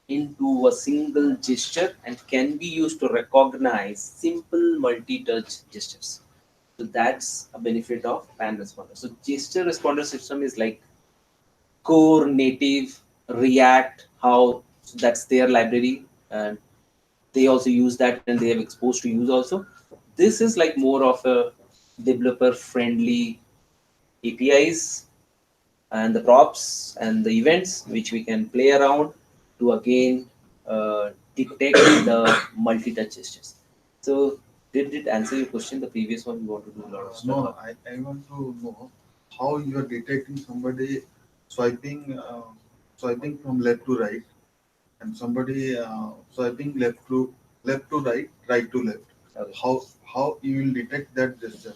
into a single gesture and can be used to recognize simple multi-touch gestures. So that's a benefit of pan responder. So gesture responder system is like core native React, how that's their library, and they also use that and they have exposed to use also. This is like more of a developer friendly APIs and the props and the events which we can play around to again detect the multi-touch gestures. So did it answer your question? The previous one you want to do a lot of stuff. No, I want to know how you are detecting somebody swiping swiping from left to right and somebody swiping left to right, right to left. Okay. How you will detect that gesture?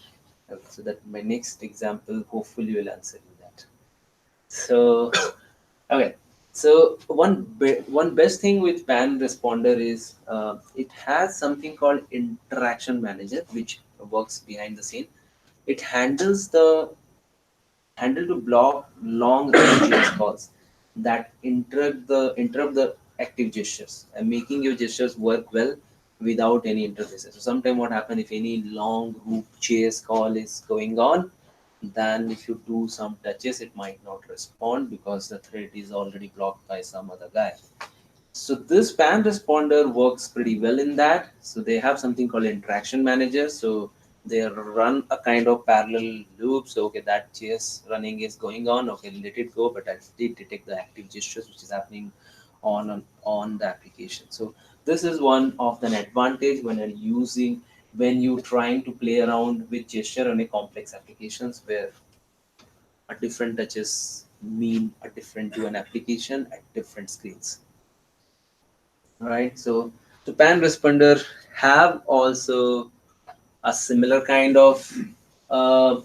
Okay, so that my next example hopefully will answer you that. So okay, so one best thing with pan responder is it has something called interaction manager which works behind the scene. It handle to block long range US calls that interrupt the active gestures and making your gestures work well without any interfaces. So sometimes what happens if any long group chase call is going on, then if you do some touches, it might not respond because the thread is already blocked by some other guy. So this pan responder works pretty well in that. So they have something called interaction manager. So they run a kind of parallel loop. So okay, that chase running is going on. Okay, let it go, but I still detect the active gestures which is happening on the application. So this is one of the advantage when you're using when you're trying to play around with gesture on a complex applications where a different touches mean a different to an application at different screens. Right, so the pan responder have also a similar kind of uh,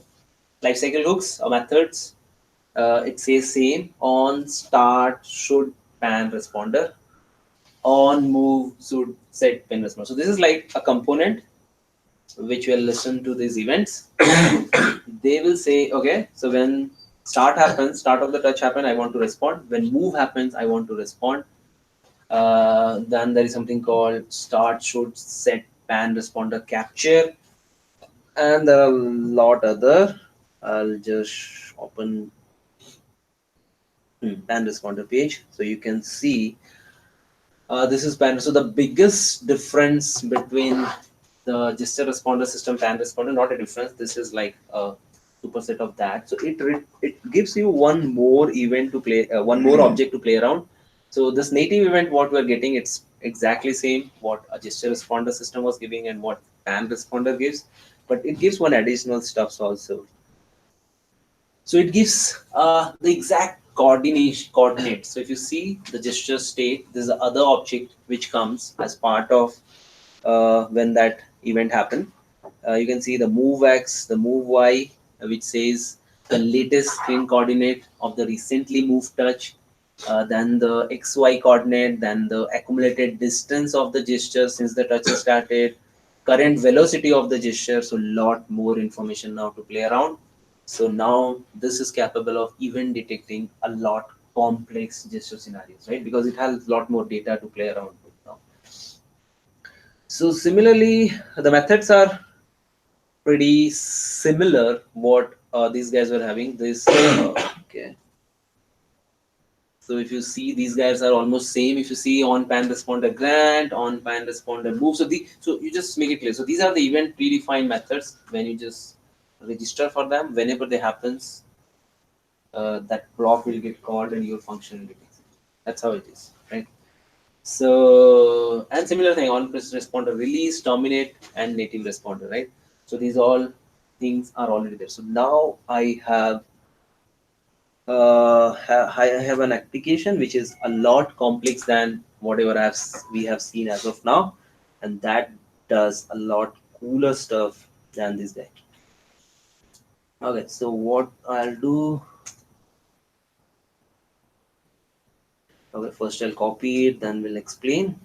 lifecycle hooks or methods. It says same on start should pan responder, on move should set pan responder. So this is like a component which will listen to these events. They will say, okay, so when start happens, start of the touch happen, I want to respond. When move happens, I want to respond. Then there is something called start should set pan responder capture, and there are a lot other. I'll just open pan responder page so you can see. This is pan. So the biggest difference between the gesture responder system pan responder, not a difference. This is like a superset of that. So it gives you one more event to play, one more object to play around. So this native event, what we're getting, it's exactly same what a gesture responder system was giving and what pan responder gives, but it gives one additional stuffs also. So it gives the exact coordinates. So if you see the gesture state, there's the other object which comes as part of when that event happened. You can see the move x, the move y, which says the latest screen coordinate of the recently moved touch, then the xy coordinate, then the accumulated distance of the gesture since the touch has started, current velocity of the gesture. So lot more information now to play around. So now this is capable of even detecting a lot complex gesture scenarios, right? Because it has a lot more data to play around with now. So similarly, the methods are pretty similar what these guys were having. This okay. So if you see, these guys are almost same. If you see on pan responder grant, on pan responder move, so you just make it clear. So these are the event predefined methods. When you just register for them, whenever they happens, that block will get called and your function will get executed. That's how it is, right? So, and similar thing on responder release, terminate, and native responder, right? So these all things are already there. So now I have I have an application which is a lot complex than whatever we have seen as of now, and that does a lot cooler stuff than this guy. Okay, so what I'll do? Okay, first I'll copy it, then we'll explain.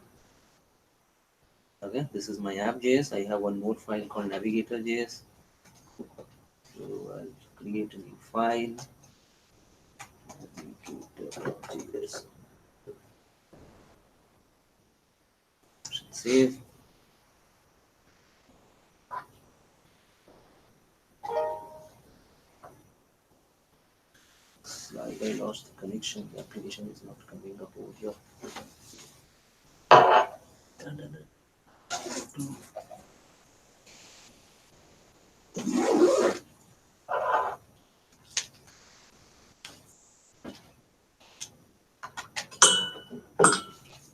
Okay, this is my app.js. I have one more file called navigator.js. So I'll create a new file. Navigator.js. Save. Slide, I lost the connection. The application is not coming up over here.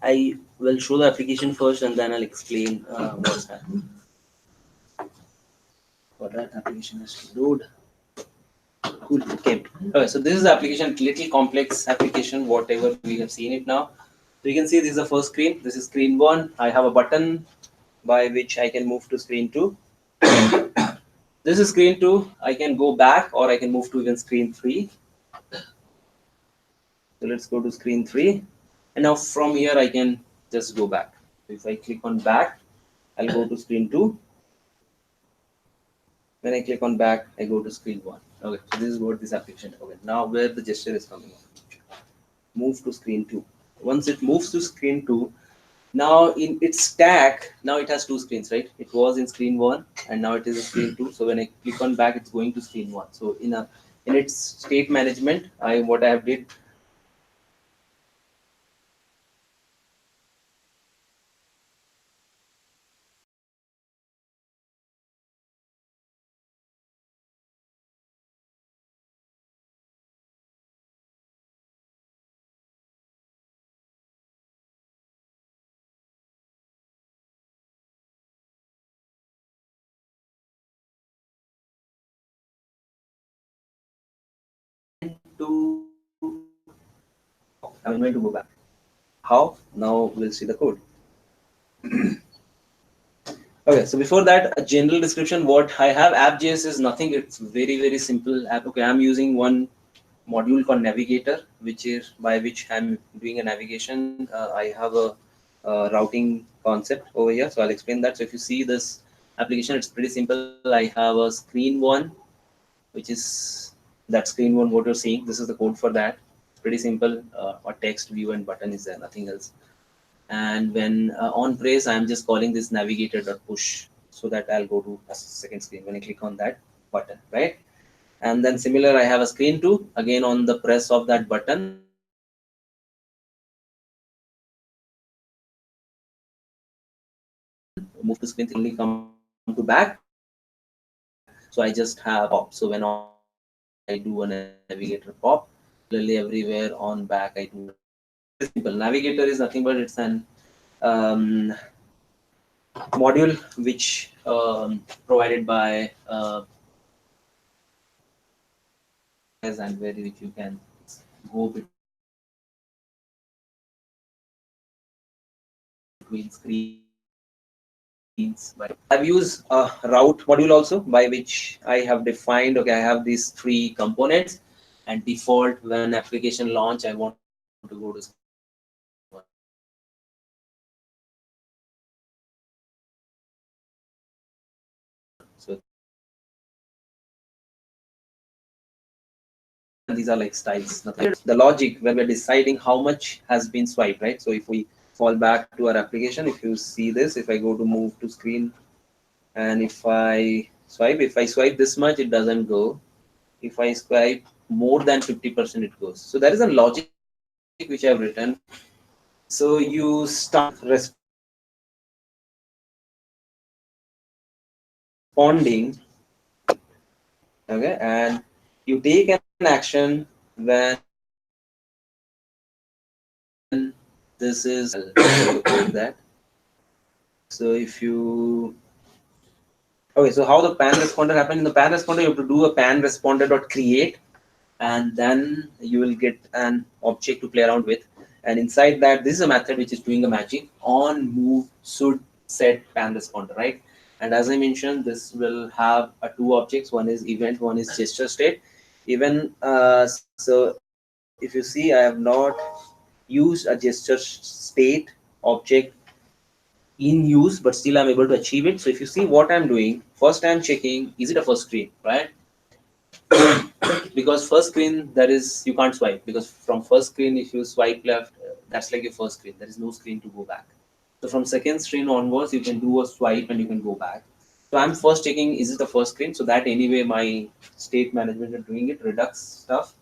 I will show the application first and then I'll explain what's happening. For that, application has to load. Cool. Okay. So this is the application, little complex application, whatever we have seen it now. So you can see this is the first screen. This is screen 1. I have a button by which I can move to screen 2. This is screen 2. I can go back or I can move to even screen 3. So let's go to screen 3. And now from here I can just go back. So if I click on back, I'll go to screen 2. When I click on back, I go to screen 1. Okay, so this is what this application. Okay, now where the gesture is coming on. Move to screen 2. Once it moves to screen 2, now in its stack, now it has two screens, right? It was in screen 1 and now it is in screen 2. So when I click on back, it's going to screen 1. So in its state management, what I have did, to I'm going to go back. How? Now we'll see the code. Okay, so before that, a general description. What I have app.js is nothing. It's very, very simple app. Okay, I'm using one module called Navigator, which is by which I'm doing a navigation. I have a routing concept over here, so I'll explain that. So if you see this application, it's pretty simple. I have a screen 1, which is that screen 1 what you're seeing. This is the code for that. It's pretty simple. A text view and button is there, nothing else. And when on praise, I'm just calling this navigator.push so that I'll go to a second screen when I click on that button, right? And then similar, I have a screen 2. Again, on the press of that button, move to screen 3, only come to back. So I just have pop. So when I do a navigator pop, literally everywhere on back I do. Simple. Navigator is nothing but it's an module which provided by and where which you can go between screens. But I've used a route module also by which I have defined, okay, I have these 3 components and default when application launch, I want to go to screen 1. So these are like styles, nothing. The logic when we're deciding how much has been swiped, right? So if we fall back to our application, if you see this, if I go to move to screen and if I swipe this much, it doesn't go. If I swipe more than 50%, it goes. So there is a logic which I've written. So you start responding, okay, and you take an action when this is that. So if you okay, so how the pan responder happens in the pan responder, you have to do a pan responder dot create, and then you will get an object to play around with. And inside that, this is a method which is doing a matching on move should set pan responder, right? And as I mentioned, this will have two objects. One is event, one is gesture state. Even so, if you see, I have not used a gesture state object in use, but still I'm able to achieve it. So if you see what I'm doing, first I'm checking, is it a first screen, right? Because first screen, there is, you can't swipe, because from first screen if you swipe left, that's like your first screen, there is no screen to go back. So from second screen onwards, you can do a swipe and you can go back. So I'm first checking, is it the first screen? So that anyway my state management are doing it, redux stuff.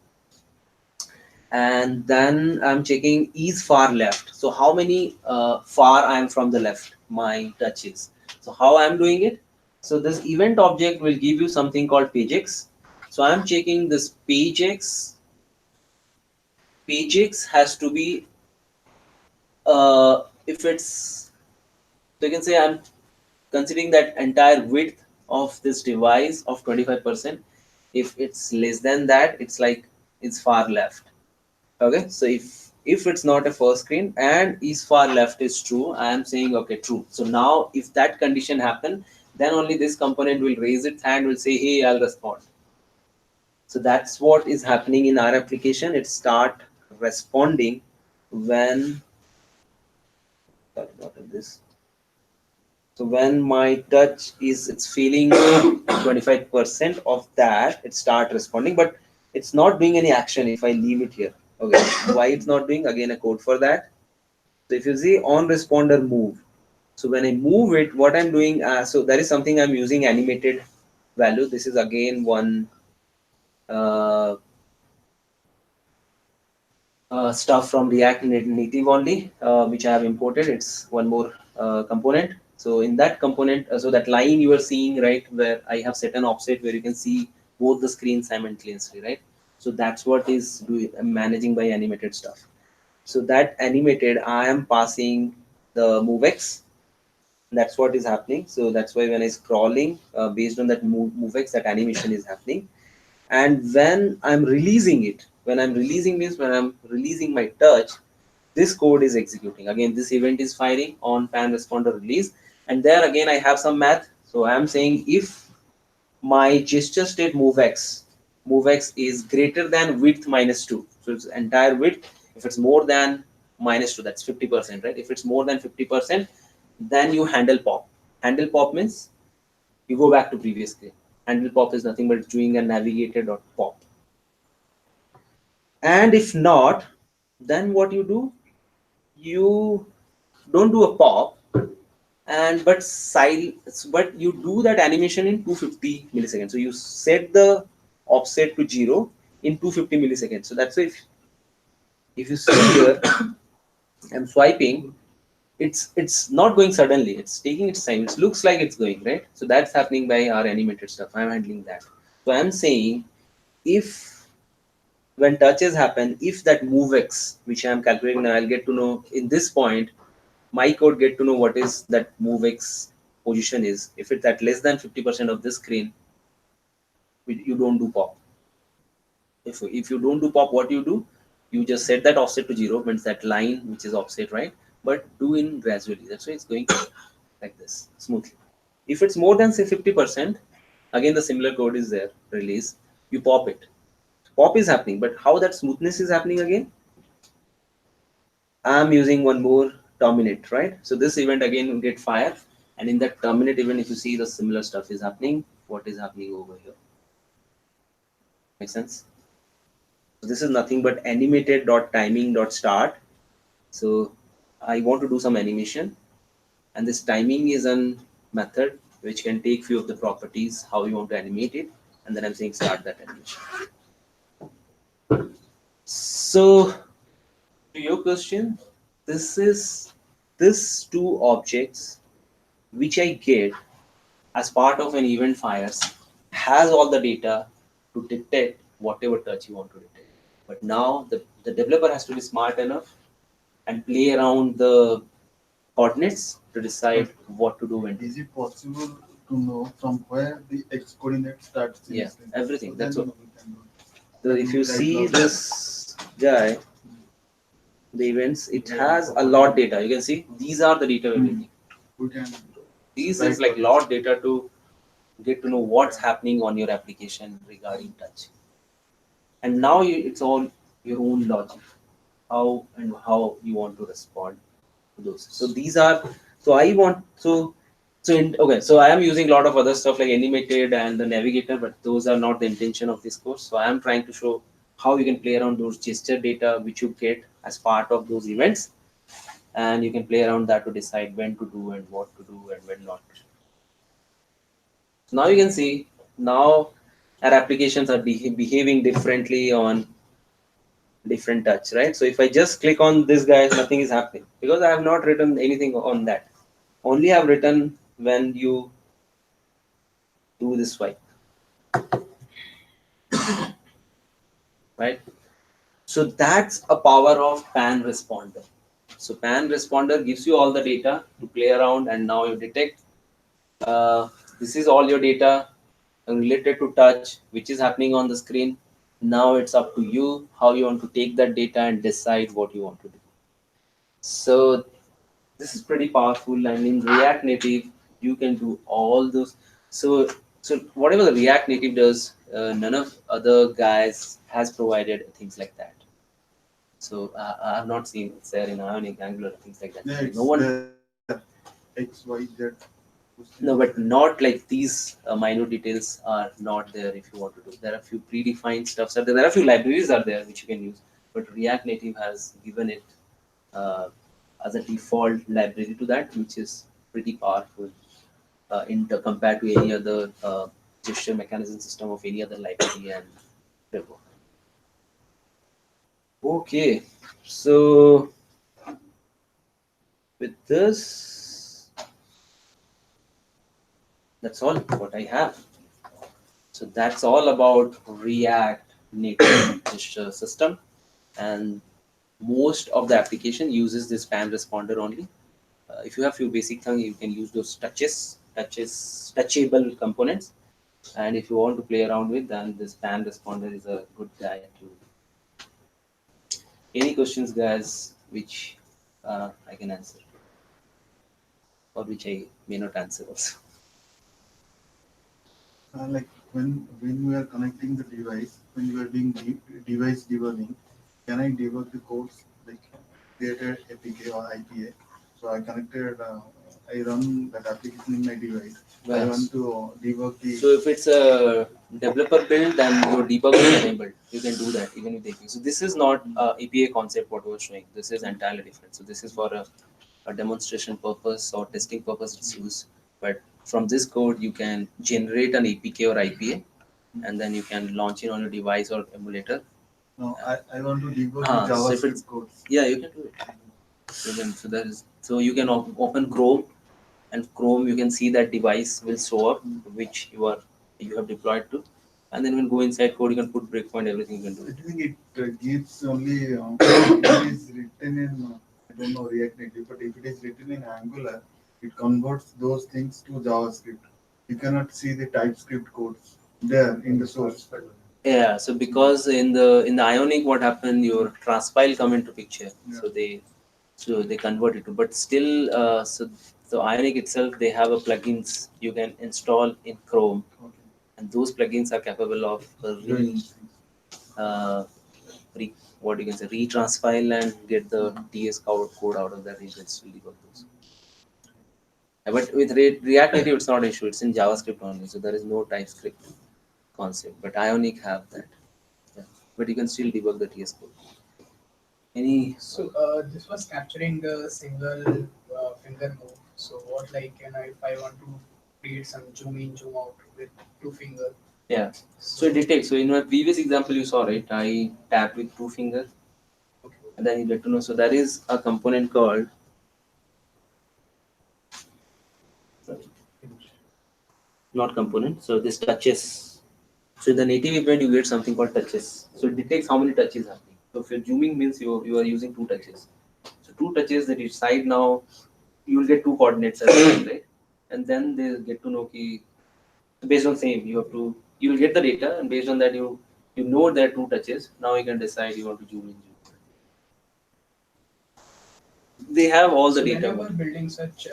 And then I'm checking is far left. So how many far I am from the left my touch is. So how I'm doing it? So this event object will give you something called pagex. So I'm checking this pagex. Pagex has to be if it's, so you can say I'm considering that entire width of this device of 25%. If it's less than that, it's like it's far left. Okay, so if it's not a first screen and is far left is true, I am saying okay, true. So now if that condition happen, then only this component will raise its hand, will say hey, I'll respond. So that's what is happening in our application. It start responding when, sorry, not in this. So when my touch is, it's feeling 25% of that, it start responding, but it's not doing any action if I leave it here. Okay, why it's not doing? Again, a code for that. So if you see on responder move, so when I move it, what I'm doing, so there is something I'm using animated value. This is again one uh, stuff from React Native only, which I have imported. It's one more component. So in that component, so that line you are seeing, right, where I have set an offset where you can see both the screens simultaneously, right? So that's what is managing by animated stuff. So that animated, I am passing the movex. That's what is happening. So that's why when I scrolling, based on that movex, that animation is happening. And when I'm releasing it, when I'm releasing this, when I'm releasing my touch, this code is executing. Again, this event is firing on pan responder release. And there again, I have some math. So I'm saying if my gesture state movex is greater than width minus 2. So it's entire width. If it's more than minus 2, that's 50%, right? If it's more than 50%, then you handle pop. Handle pop means you go back to previous screen. Handle pop is nothing but it's doing a navigator.pop. And if not, then what you do, you don't do a pop, and but you do that animation in 250 milliseconds. So you set the offset to 0 in 250 milliseconds. So that's why if you see here, I'm swiping, it's not going suddenly, it's taking its time, it looks like it's going, right? So that's happening by our animated stuff. I'm handling that. So I'm saying if when touches happen, if that movex which I'm calculating now, I'll get to know in this point, my code get to know what is that movex position is. If it's at less than 50% of the screen, you don't do pop. If you don't do pop, what you do, you just set that offset to 0, means that line which is offset, right? But do in gradually. That's why it's going like this smoothly. If it's more than say 50%, again the similar code is there, release, you pop it. Pop is happening, but how that smoothness is happening again? I'm using one more terminate, right? So this event again will get fire, and in that terminate event, if you see the similar stuff is happening, what is happening over here? Make sense? So this is nothing but animated.timing.start. So I want to do some animation, and this timing is a method which can take few of the properties, how you want to animate it, and then I'm saying start that animation. So To your question, this two objects which I get as part of an event fires has all the data to detect whatever touch you want to detect. But now the developer has to be smart enough and play around the coordinates to decide what to do and Is it possible to know from where the X coordinate starts? In yeah, screen? everything. So That's then what. we can do. So if you Right see now. this guy, the events, it has a lot data. You can see these are the data we're getting. We can. These Right is like now. lot data to get to know what's happening on your application regarding touch. And now it's all your own logic, how you want to respond to those. So these are so I want so in, okay. So I am using a lot of other stuff like animated and the navigator, but those are not the intention of this course. So I am trying to show how you can play around those gesture data which you get as part of those events, and you can play around that to decide when to do and what to do and when not. So now you can see now our applications are behaving differently on different touch, right? So if I just click on this guy, nothing is happening because I have not written anything on that. Only I've written when you do this swipe, right? So that's a power of pan responder. So pan responder gives you all the data to play around, and now you detect this is all your data related to touch, which is happening on the screen. Now it's up to you how you want to take that data and decide what you want to do. So this is pretty powerful, and in React Native you can do all those. So whatever the React Native does, none of other guys has provided things like that. So I have not seen it's there in Ionic, Angular, things like that. Yeah, it's No one. there. X, Y, Z. No, but not like these minute details are not there if you want to do. There are a few predefined stuffs are there. There are a few libraries are there which you can use, but React Native has given it uh, as a default library to that, which is pretty powerful compared to any other gesture mechanism system of any other library and framework. Okay, so with this, that's all what I have. So that's all about React Native gesture system, and most of the application uses this pan responder only. If you have few basic things, you can use those touchable components. And if you want to play around with, then this pan responder is a good guy to. Any questions, guys, which I can answer, or which I may not answer also. Like when we are connecting the device, when you are doing device debugging, can I debug the codes like created APK or IPA? So I connected, I run that application in my device. I want to debug the. So if it's a developer build, then your debugger is enabled. You can do that even with API. So this is not APA concept what we were showing. This is entirely different. So this is for a demonstration purpose or testing purpose it's used. But from this code, you can generate an APK or IPA, and then you can launch it on your device or emulator. No, I want to debug the So if it's JavaScript codes. yeah, you can do it. So that is so you can open Chrome, and Chrome you can see that device will show up which you have deployed to, and then when you go inside code you can put breakpoint, everything you can do I it. think it gives only it is written in I don't know React Native, but if it is written in Angular, it converts those things to JavaScript. You cannot see the TypeScript codes there in the source. Yeah, so because in the Ionic what happened, your transpile come into picture, Yeah. so they convert it to, but still so Ionic itself they have a plugins you can install in Chrome, Okay. and those plugins are capable of uh, what you can say retranspile and get the TS code out of that, you can still debug those. But with React Native, it's not an issue. It's in JavaScript only, so there is no TypeScript concept. But Ionic have that. Yeah. But you can still debug the TS code. Any? So this was capturing a single finger move. So what like if I want to create some zoom in, zoom out with two finger. Yeah. So it detects. So in my previous example, you saw right. I tapped with two fingers, Okay. and then you get to know. So there is a component called not component. So this touches. So in the native event you get something called touches. So it detects how many touches happening. So if you're zooming means you are using 2 touches. So 2 touches that each side now you will get 2 coordinates as well, right? And then they get to know ki, based on same you will get the data, and based on that you know there are 2 touches. Now you can decide you want to zoom in. They have all the So data. whenever building such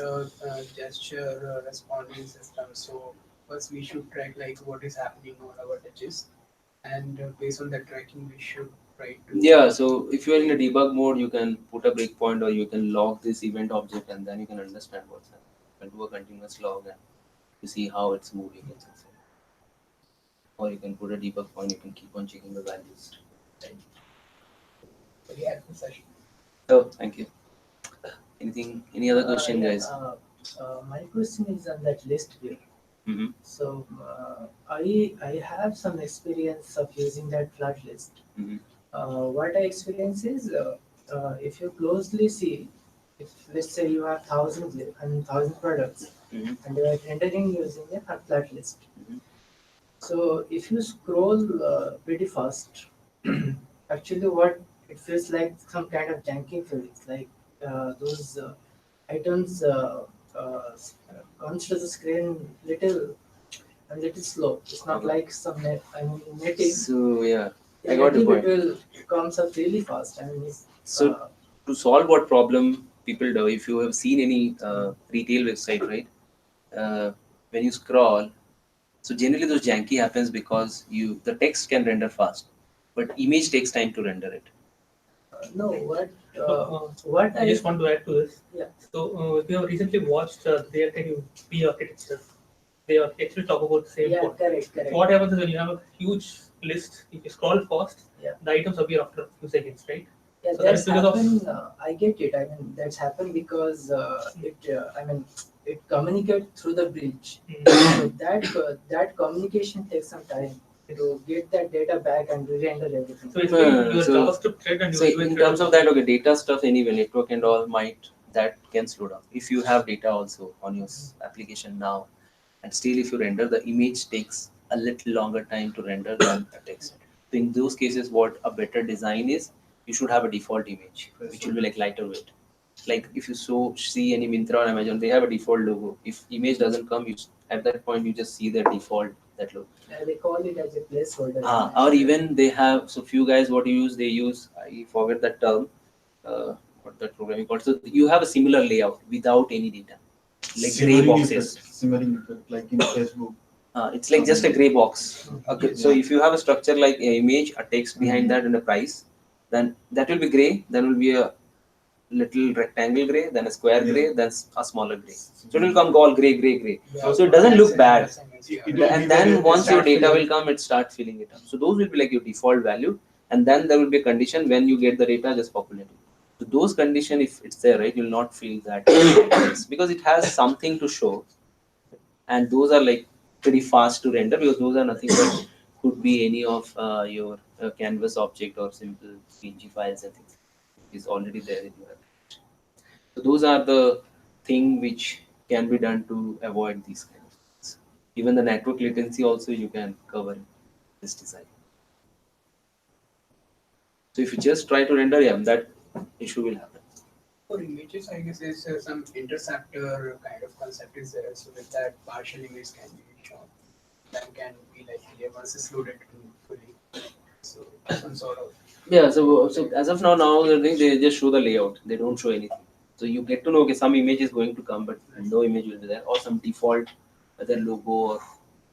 gesture responding system, so first we should track like what is happening on our touches, and based on that tracking, we should try to. Yeah, so if you are in a debug mode, you can put a breakpoint or you can log this event object, and then you can understand what's happening. You can do a continuous log and you see how it's moving. Or you can put a debug point, you can keep on checking the values. Very helpful session. So, thank you. Any other question, Yeah, guys? my question is on that list view. Mm-hmm. So I have some experience of using that flat list. Mhm. What I experience is if you closely see, if let's say you have 1,000 products Mhm. and you are rendering using a flat list. Mhm. So if you scroll pretty fast, actually what it feels like some kind of janky feelings, like those items comes to the screen little slow. It's not Okay. like I mean native. So, yeah, I In got the native point. it will comes up really fast. I mean, So, to solve what problem people do, if you have seen any retail website, right? When you scroll, so generally those janky happens because the text can render fast, but image takes time to render it. no, what I just want to add to this. Yeah. So, if you have recently watched their kind of P architecture, they actually talk about the same yeah, point. correct. So what happens is when you have a huge list, if you scroll fast, Yeah. the items appear after a few seconds, right? Yeah, So that that's is because of- happened. I get it. I mean, that's happened because it communicates through the bridge. So that communication takes some time to get that data back and re-render everything. So basically your So- JavaScript thread and So your UI in thread terms of also- that, okay, data stuff anyway, network and all that can slow down. If you have data also on your application now, and still if you render, the image takes a little longer time to render than a text. So in those cases, what a better design is, you should have a default image, which will be like lighter weight. Like if you see any Myntra or Amazon, they have a default logo. If image doesn't come, at that point you just see their default that logo. They call it as a placeholder. Or even they have few guys what they use I forget that term, what that programming called. So you have a similar layout without any data, like gray boxes. Simmering effect, like in Facebook. It's like just a gray box. Okay, so if you have a structure like an image, a text behind that, and a price, then that will be gray. Then will be a little rectangle gray, then a square gray, then a smaller gray. So it will come all gray. Yeah, So it doesn't look that's bad. interesting. It will be And then there, once they your start data filling. will come, it starts filling it up. So those will be like your default value, and then there will be a condition when you get the data, just populate it. So those condition, if it's there, right, you'll not feel that because it has something to show, and those are like pretty fast to render because those are nothing but could be any of your canvas object or simple PNG files and things. Is already there in your application. So those are the thing which can be done to avoid these kind of things. Even the network latency also you can cover in this design. So if you just try to render, yeah, that issue will happen. For images, I guess there's some interceptor kind of concept is there. So with that, partial image can be shown. That can be like clear once it's loaded fully. So some sort of. Yeah, so as of now the thing, they just show the layout. They don't show anything. So you get to know okay, some image is going to come, but no image will be there, or some default whether logo or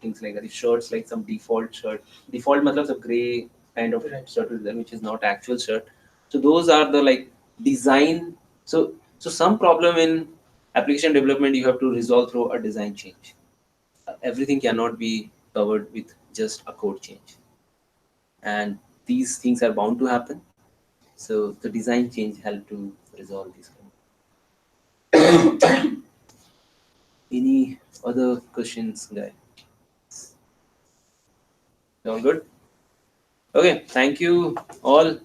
things like that. If shirts like some default shirt, default matlab a gray kind of shirt is there, which is not actual shirt. So those are the like design. So some problem in application development you have to resolve through a design change. Everything cannot be covered with just a code change, and these things are bound to happen. So the design change help to resolve these kind. Any other questions, guy? All good? Okay, thank you all.